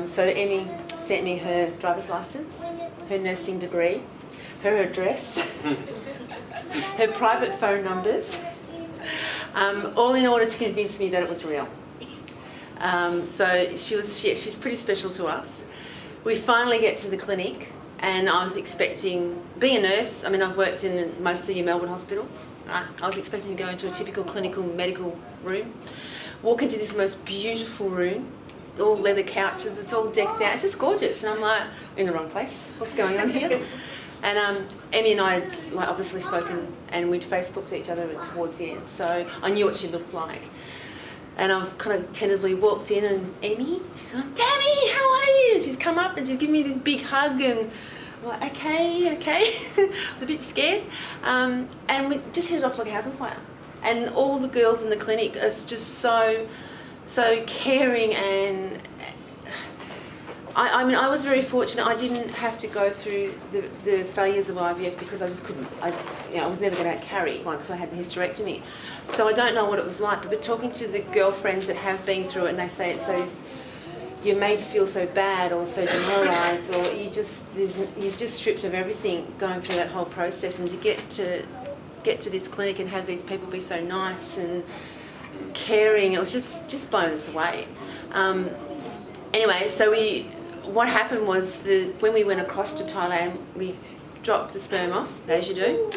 So Emmy sent me her driver's licence, her nursing degree, her address, her private phone numbers, all in order to convince me that it was real. So she's pretty special to us. We finally get to the clinic, and I was expecting, being a nurse, I mean, I've worked in most of your Melbourne hospitals, right? I was expecting to go into a typical clinical medical room, walk into this most beautiful room, all leather couches, it's all decked out, it's just gorgeous. And I'm like, in the wrong place, what's going on here? And Emmy and I had obviously spoken, and we'd Facebooked each other towards the end, so I knew what she looked like. And I've kind of tentatively walked in, and Emmy, she's like, Tammy, how are you? And she's come up and she's given me this big hug, and I'm like, okay. I was a bit scared. And we just hit it off like a house on fire. And all the girls in the clinic are just so caring, and I mean, I was very fortunate. I didn't have to go through the failures of IVF because I just couldn't. I was never going to carry once I had the hysterectomy. So I don't know what it was like, but talking to the girlfriends that have been through it, and they say it's so, you're made to feel so bad or so demoralised, or you're just stripped of everything going through that whole process, and to get to this clinic and have these people be so nice and caring, it was just blown us away. Anyway, so what happened was when we went across to Thailand, we dropped the sperm off, as you do.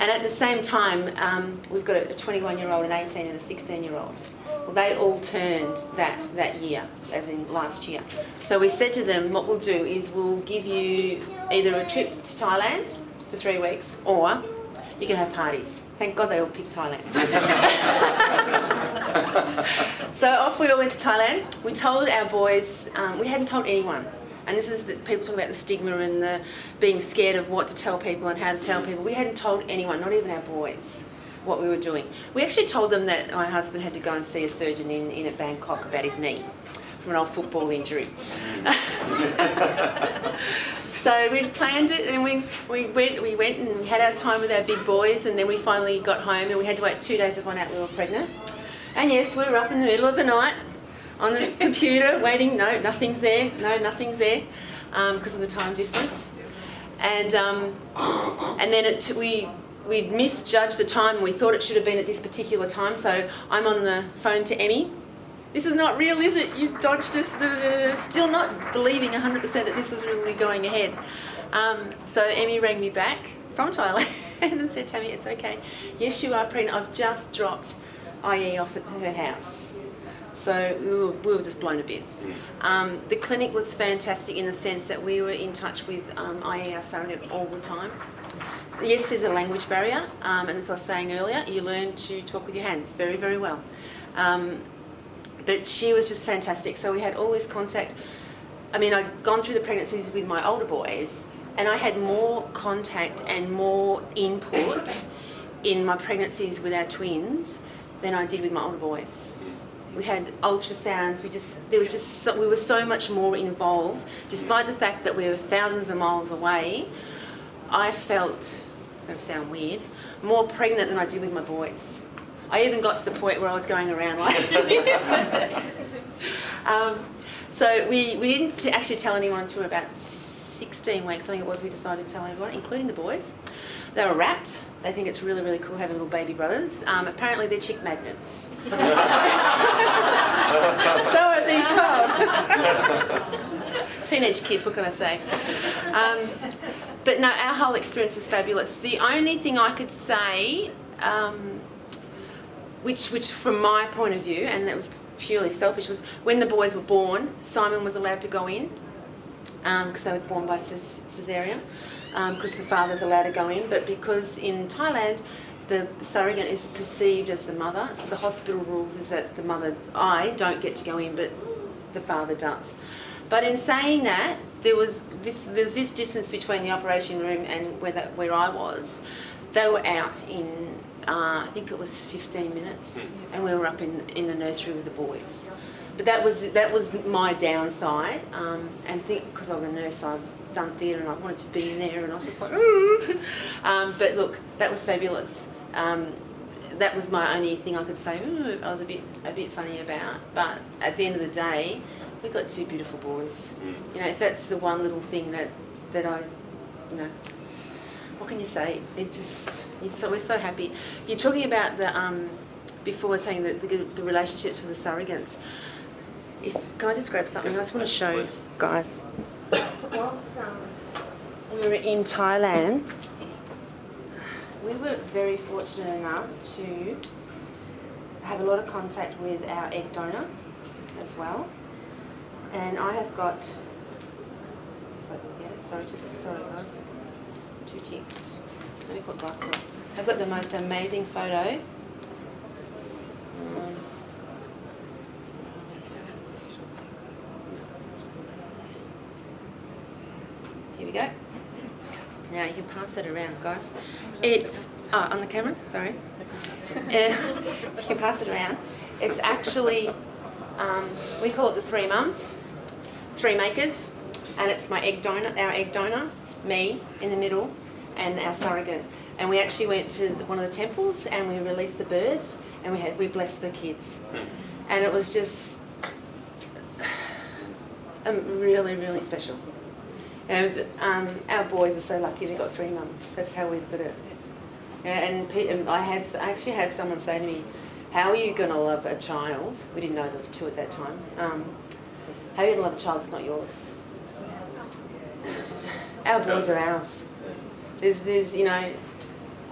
And at the same time, we've got a 21-year-old, an 18 and a 16-year-old. Well, they all turned that year, as in last year. So we said to them, what we'll do is we'll give you either a trip to Thailand for 3 weeks, or you can have parties. Thank God they all picked Thailand. So off we all went to Thailand. We told our boys, we hadn't told anyone. And this is people talk about the stigma and the being scared of what to tell people and how to tell people. We hadn't told anyone, not even our boys, what we were doing. We actually told them that my husband had to go and see a surgeon in Bangkok about his knee from an old football injury. So we'd planned it, and we went and we had our time with our big boys, and then we finally got home, and we had to wait 2 days to find out we were pregnant. And yes, we were up in the middle of the night on the computer waiting. No, nothing's there. No, nothing's there, because of the time difference. And then we misjudged the time. We thought it should have been at this particular time. So I'm on the phone to Emmy. This is not real, is it? You dodged us. Still not believing 100% that this was really going ahead. So Emmy rang me back from Thailand and said, Tammy, it's okay. Yes, you are pregnant. I've just dropped IE off at her house. So we were just blown to bits. The clinic was fantastic in the sense that we were in touch with IE, our surrogate, all the time. Yes, there's a language barrier, and as I was saying earlier, you learn to talk with your hands very, very well. But she was just fantastic. So we had all this contact. I mean, I'd gone through the pregnancies with my older boys, and I had more contact and more input in my pregnancies with our twins than I did with my older boys. We had ultrasounds. We were so much more involved, despite the fact that we were thousands of miles away. I felt, it's going to sound weird, more pregnant than I did with my boys. I even got to the point where I was going around like this. So we didn't actually tell anyone until about 16 weeks, I think it was, we decided to tell everyone, including the boys. They were wrapped. They think it's really, really cool having little baby brothers. Apparently they're chick magnets. So I've been told. Teenage kids, what can I say? But no, our whole experience was fabulous. The only thing I could say, which from my point of view, and that was purely selfish, was when the boys were born, Simon was allowed to go in because they were born by cesarean, because the father's allowed to go in, but because in Thailand the surrogate is perceived as the mother, so the hospital rules is that the mother, I don't get to go in, but the father does. But in saying that, there was this distance between the operation room and where I was. They were out in, I think it was 15 minutes, and we were up in the nursery with the boys. But that was my downside, and because I'm a nurse, I've done theatre and I wanted to be in there, and I was just like, ooh. But look, that was fabulous. That was my only thing I could say, ooh, I was a bit funny about. But at the end of the day, we got two beautiful boys. You know, if that's the one little thing that I, you know, what can you say? It just, we're so happy. You're talking about the, before saying the relationships with the surrogates. Can I just grab something? I just want to show guys. Whilst we were in Thailand, we were very fortunate enough to have a lot of contact with our egg donor as well. And I have got, if I can get it, sorry guys, two chicks. Let me put glasses on. I've got the most amazing photo. Here we go. Now you can pass it around, guys. It's on the camera. Sorry. You can pass it around. It's actually we call it the three mums, three makers, and it's my egg donor, our egg donor, me in the middle, and our surrogate. And we actually went to one of the temples and we released the birds and we blessed the kids, and it was just really, really special. You know, our boys are so lucky they got three mums. That's how we've got it. Yeah, and I actually had someone say to me, how are you going to love a child? We didn't know there was two at that time. How are you going to love a child that's not yours? Our boys are ours. There's you know,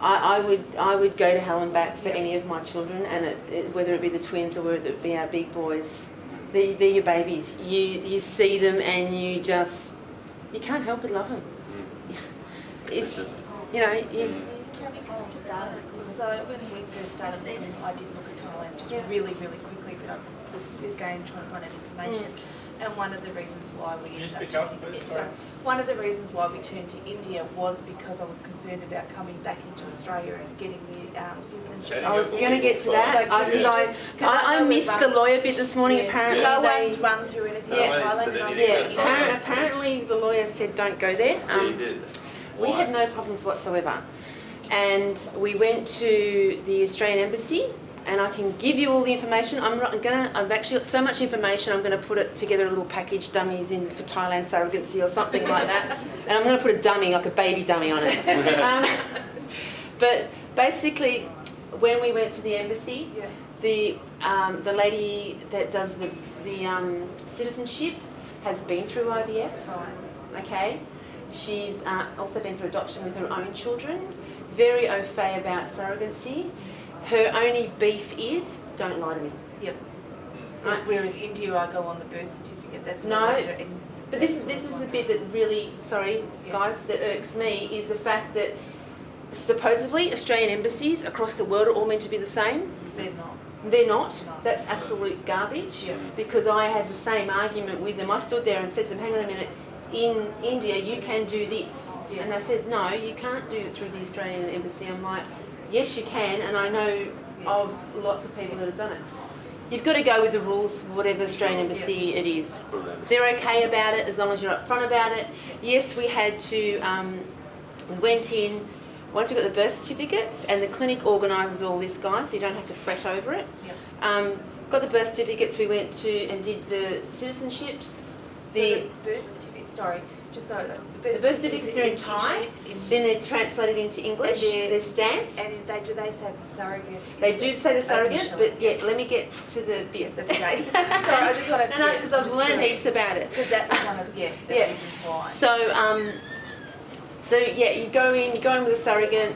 I would go to hell and back for any of my children, and whether it be the twins or whether it be our big boys, they're your babies. You see them and you can't help but love them. It's, you know, Tell me, can I just ask, because when we first started looking, I did look at Thailand just really, really quickly, but I was again trying to find out information. And one of the reasons why we one of the reasons why we turned to India was because I was concerned about coming back into Australia and getting the citizenship. I was going to get to that I missed the lawyer bit this morning. Apparently, no one's run through anything in Thailand. Apparently, the lawyer said don't go there. We had no problems whatsoever. And we went to the Australian Embassy and I can give you all the information. I've actually got so much information, I'm going to put it together a little package, dummies in for Thailand surrogacy or something like that. And I'm going to put a dummy, like a baby dummy on it. But basically, when we went to the embassy, the lady that does the citizenship has been through IVF. Okay, she's also been through adoption with her own children. Very au fait about surrogacy. Her only beef is, don't lie to me. Yep. So whereas India, I go on the birth certificate. That's but this is the bit that really, sorry guys, that irks me, is the fact that supposedly Australian embassies across the world are all meant to be the same. They're not. They're not. That's absolute garbage. Because I had the same argument with them. I stood there and said to them, hang on a minute, in India you can do this. And they said, no, you can't do it through the Australian embassy. I'm like, yes you can, and I know of lots of people that have done it. You've got to go with the rules, whatever Australian embassy it is. They're okay about it as long as you're upfront about it. Yes, we had to, we went in, once we got the birth certificates, and the clinic organises all this, guys, so you don't have to fret over it. Got the birth certificates, we went to and did the citizenships. The birth certificate, sorry, just so the birth certificates are in Thai, then they're translated into English, they're stamped. And do they say the surrogate? They do say the surrogate, but let me get to the bit. That's okay. Sorry, I just wanted to... No, because I've learned heaps about it. Because that was one of, the reasons why. So you go in with a surrogate,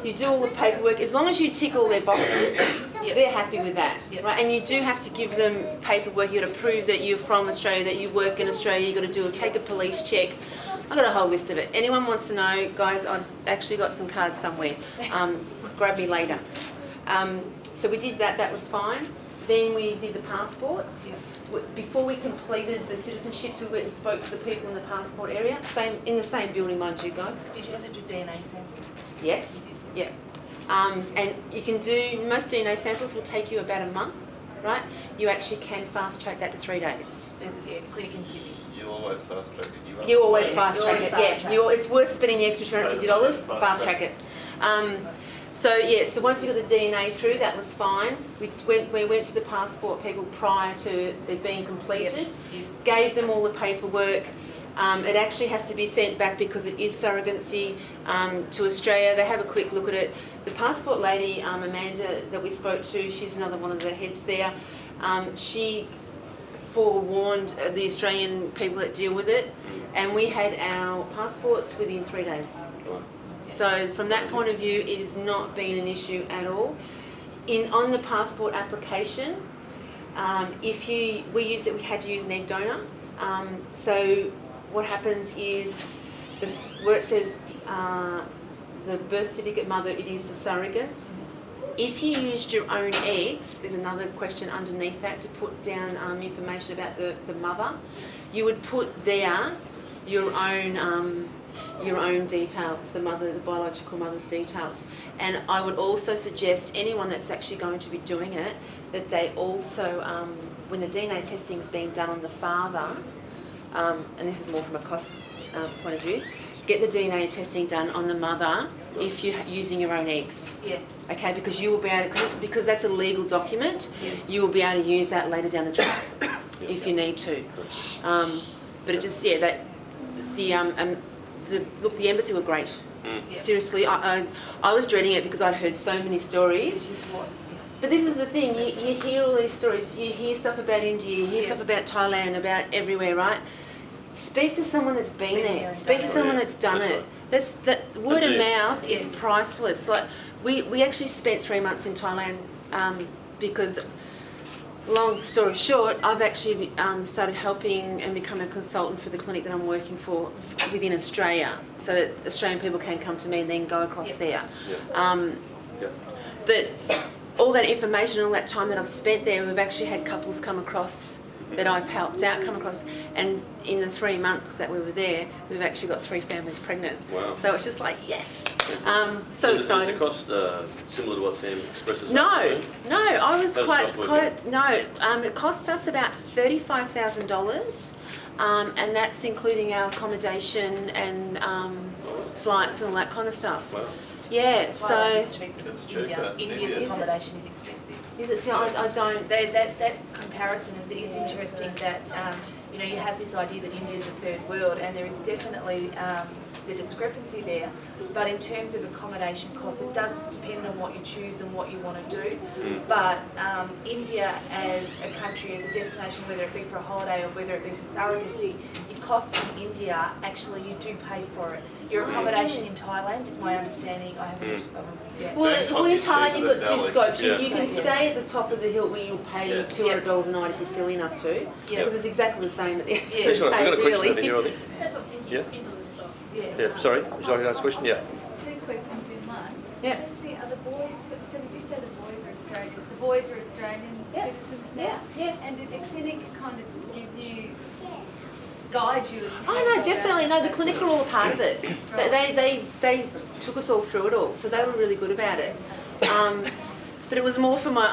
you do all the paperwork, as long as you tick all their boxes, they're happy with that, right? And you do have to give them paperwork. You've got to prove that you're from Australia, that you work in Australia. You've got to take a police check. I've got a whole list of it. Anyone wants to know, guys, I've actually got some cards somewhere. Grab me later. So we did that. That was fine. Then we did the passports. Before we completed the citizenships, we went and spoke to the people in the passport area. In the same building, mind you, guys. Did you have to do DNA samples? Yes. Yeah. And you can do, most DNA samples will take you about a month, right? You actually can fast track that to 3 days. There's a clinic in Sydney. You always fast track it. You always fast track it, it's worth spending the extra $250, fast track it. So once we got the DNA through, that was fine. We went to the passport people prior to it being completed, gave them all the paperwork. It actually has to be sent back because it is surrogacy to Australia. They have a quick look at it. The passport lady, Amanda, that we spoke to, she's another one of the heads there. She forewarned the Australian people that deal with it, and we had our passports within 3 days. So from that point of view, it has not been an issue at all. On the passport application, we had to use an egg donor. So what happens is, where it says the birth certificate mother, it is the surrogate. If you used your own eggs, there's another question underneath that to put down information about the mother. You would put there your own details, the biological mother's details. And I would also suggest anyone that's actually going to be doing it, that they also, when the DNA testing is being done on the father, and this is more from a cost point of view, get the DNA testing done on the mother if you're using your own eggs. Okay, because you will be able to, because that's a legal document, you will be able to use that later down the track if you need to. But it just, look, the embassy were great. Seriously, I was dreading it because I'd heard so many stories. But this is the thing, you hear all these stories, you hear stuff about India, you hear stuff about Thailand, about everywhere, right? Speak to someone that's been there. Speak to someone that's done it. That word of mouth is priceless. Like we actually spent 3 months in Thailand because, long story short, I've actually started helping and become a consultant for the clinic that I'm working for within Australia, so that Australian people can come to me and then go across there. But all that information, all that time that I've spent there, we've actually had couples come across that I've helped out come across, and in the 3 months that we were there, we've actually got 3 families pregnant. Wow. So it's just like, yes. So exciting. Is the cost similar to what Sam expresses? No, I was it cost us about $35,000, and that's including our accommodation and flights and all that kind of stuff. Wow. Yeah, so Thailand is cheaper than It's cheaper. India. India's Is it? accommodation is expensive. is it? See, I don't. That comparison is interesting. That you know, you have this idea that India is a third world, and there is definitely the discrepancy there. But in terms of accommodation costs, it does depend on what you choose and what you want to do. But India as a country, as a destination, whether it be for a holiday or whether it be for surrogacy, your costs in India, actually you do pay for it. Your accommodation in Thailand is my understanding. I haven't. Yeah. Well, in Thailand you've got two scopes. Yeah. You can stay at the top of the hill where you'll pay $200 a night if you're silly enough to. Yeah. Because it's exactly the same at the end of the I've got a day, question. really. I think you're on there. That's what's in Yeah. depends on the stock. Yeah, sorry. Would you like to ask a question? Yeah. Two questions in one. Yeah. Firstly, are the boys, so did you say the boys are Australian? The boys are Australian citizens now? Yeah. And did the clinic kind of guide you as to how Oh to no, go definitely. about No, the clinic are all a part of it. They took us all through it all, so they were really good about it. But it was more for my,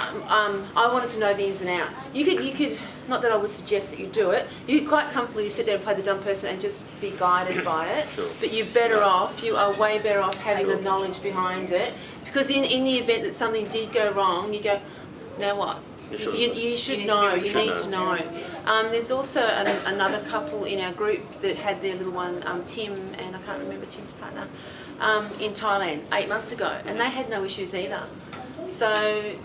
I wanted to know the ins and outs. You could, not that I would suggest that you do it, you could quite comfortably sit there and play the dumb person and just be guided by it. Sure. But you're better off, you are way better off having the knowledge behind it. Because in the event that something did go wrong, you go, now what? You should know, you need to know. There's also another couple in our group that had their little one, Tim, and I can't remember Tim's partner, in Thailand 8 months ago, and they had no issues either. So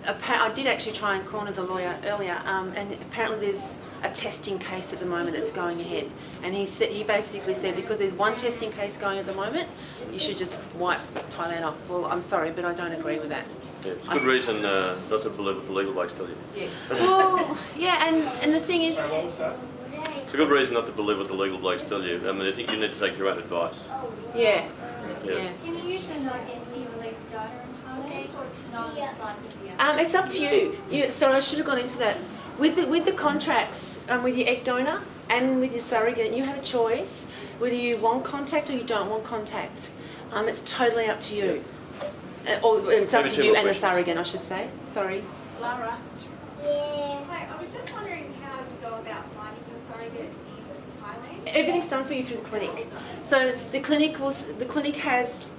I did actually try and corner the lawyer earlier, and apparently there's a testing case at the moment that's going ahead. And he basically said because there's one testing case going at the moment, you should just wipe Thailand off. Well, I'm sorry, but I don't agree with that. Yeah, it's a good reason not to believe what the legal blokes tell you. Yes. Well, yeah, and the thing is, What was that? It's a good reason not to believe what the legal blokes tell you. I mean, I think you need to take your own advice. yeah. Can you use an identity release data in Thailand, or it's not like India? It's up to you. Sorry, I should have gone into that. With the contracts, with your egg donor and with your surrogate, you have a choice whether you want contact or you don't want contact. It's totally up to you. Or it's up Maybe to you two and more the surrogate, I should say. Sorry. Lara. Hi, I was just wondering how you go about finding your surrogate in Thailand. Everything's done for you through the clinic. So the clinic has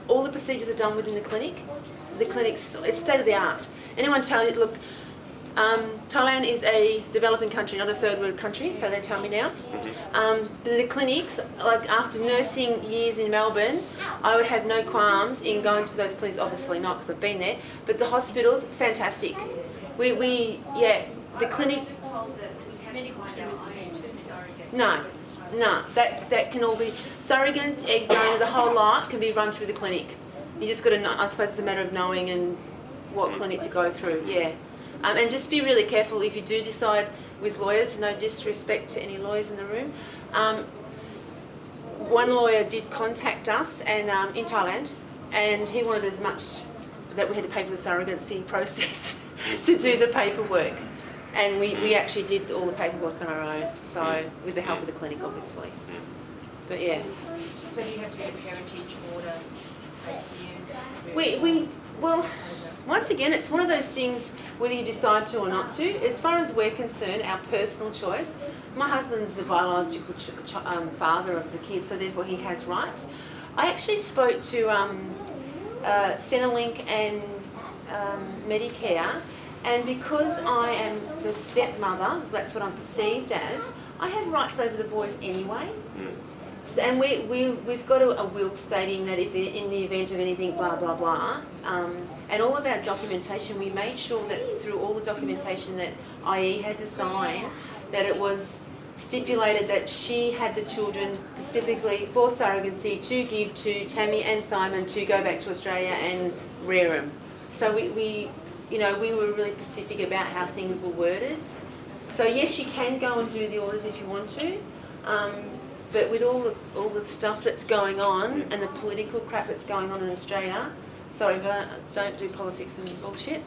all the procedures are done within the clinic. The clinic's it's state of the art. Anyone tell you, look, Thailand is a developing country, not a third world country, so they tell me now. The clinics, like after nursing years in Melbourne, I would have no qualms in going to those clinics, obviously not because I've been there, but the hospitals, fantastic. The clinic, no, that can all be, surrogate, egg donor, the whole lot can be run through the clinic. You just got to know, I suppose it's a matter of knowing and what clinic to go through, yeah. And just be really careful if you do decide with lawyers, no disrespect to any lawyers in the room. One lawyer did contact us and in Thailand, and he wanted as much that we had to pay for the surrogacy process to do the paperwork. And we actually did all the paperwork on our own, so with the help of the clinic, obviously. But yeah. So do you have to get a parentage order? Well, once again, it's one of those things whether you decide to or not to. As far as we're concerned, our personal choice, my husband's the biological father of the kids, so therefore he has rights. I actually spoke to Centrelink and Medicare, and because I am the stepmother, that's what I'm perceived as, I have rights over the boys anyway. So, and we've got a will stating that if in the event of anything, blah, blah, blah, and all of our documentation, we made sure that through all the documentation that IE had to sign, that it was stipulated that she had the children specifically for surrogacy to give to Tammy and Simon to go back to Australia and rear them. So we were really specific about how things were worded. So yes, you can go and do the orders if you want to. But with all the stuff that's going on and the political crap that's going on in Australia, sorry, but I don't do politics and bullshit.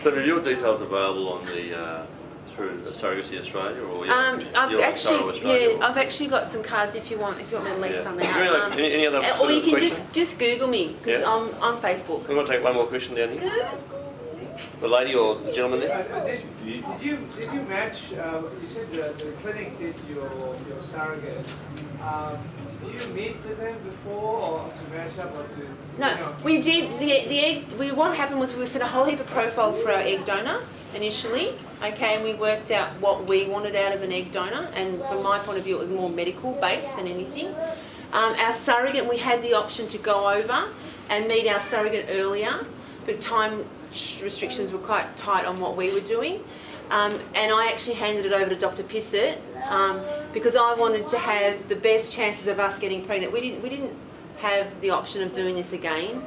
So are your details available on the through Surrogacy Australia or I've actually got some cards if you want me to leave some out. Any other or you can questions? just Google me because I'm on Facebook. I'm going to take one more question down here. The lady or the gentleman there? Did you match? You said the clinic did your surrogate. Did you meet with them before, or to match up, or to? No, we did the egg. What happened was we set a whole heap of profiles for our egg donor initially. Okay, and we worked out what we wanted out of an egg donor, and from my point of view, it was more medical based than anything. Our surrogate, we had the option to go over and meet our surrogate earlier, but time restrictions were quite tight on what we were doing. And I actually handed it over to Dr. Pissett because I wanted to have the best chances of us getting pregnant. We didn't have the option of doing this again.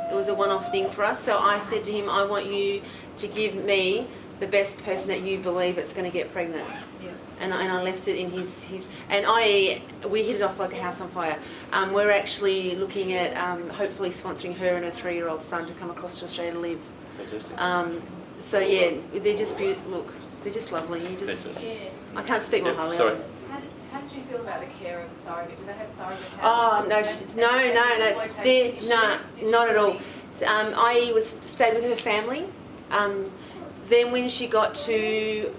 It was a one-off thing for us. So I said to him, I want you to give me the best person that you believe it's going to get pregnant. Yeah. And I left it in his and we hit it off like a house on fire. We're actually looking at hopefully sponsoring her and her 3-year-old son to come across to Australia to live. Fantastic. So yeah, they're just beautiful. Look, they're just lovely. You just, I can't speak more highly Sorry. of them. How did you feel about the care of the surrogate? Do they have surrogate Oh houses? no, not at all. I stayed with her family. Then when she got to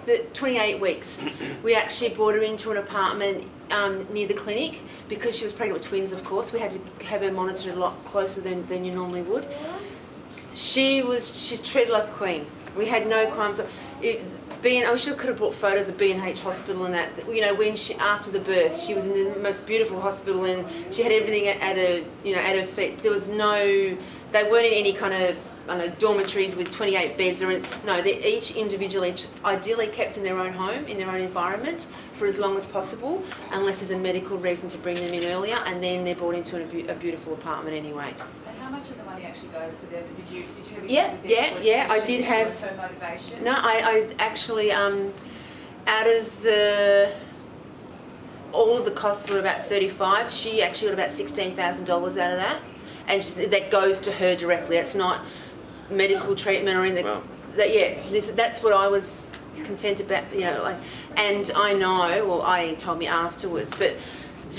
the 28 weeks, we actually brought her into an apartment near the clinic because she was pregnant with twins. Of course, we had to have her monitored a lot closer than you normally would. She treated like a queen. We had no qualms. I wish I could have brought photos of B&H Hospital and that. You know, when after the birth, she was in the most beautiful hospital and she had everything at her feet. There was no, they weren't in any kind of dormitories with 28 beds no. They're each individually, ideally kept in their own home, in their own environment for as long as possible, unless there's a medical reason to bring them in earlier, and then they're brought into a beautiful apartment anyway. How much of the money actually goes to them? Did you have Yeah, I did have. For motivation? No, I actually out of all of the costs were about 35. She actually got about $16,000 out of that, and that goes to her directly. It's not medical treatment or anything. Wow. That's what I was content about. And I know. Well, I told me afterwards, but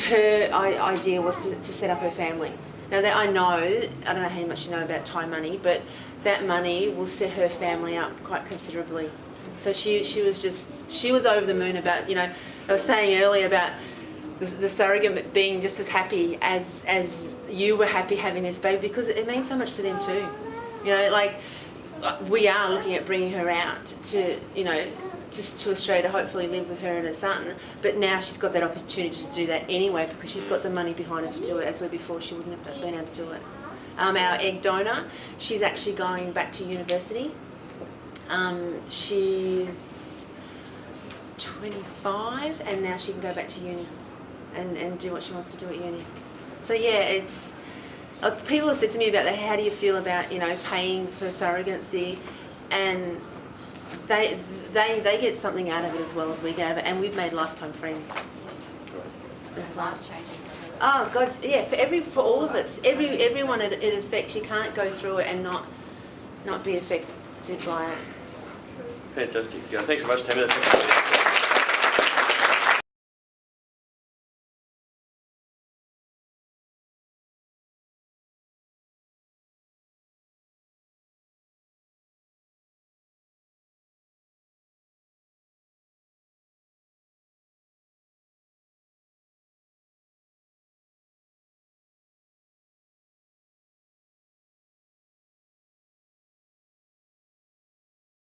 her idea was to set up her family. Now that I don't know how much you know about Thai money, but that money will set her family up quite considerably. So she was over the moon about, I was saying earlier about the surrogate being just as happy as you were happy having this baby, because it means so much to them too. We are looking at bringing her out to Australia to hopefully live with her and her son, but now she's got that opportunity to do that anyway because she's got the money behind her to do it, as where before she wouldn't have been able to do it. Our egg donor, she's actually going back to university. She's 25 and now she can go back to uni and do what she wants to do at uni. So yeah, it's people have said to me about that, how do you feel about paying for surrogacy, and they get something out of it as well as we get out of it, and we've made lifetime friends as well. Oh God, yeah, for all of us, everyone it affects. You can't go through it and not be affected by it. Fantastic. Thanks very much, Tammy.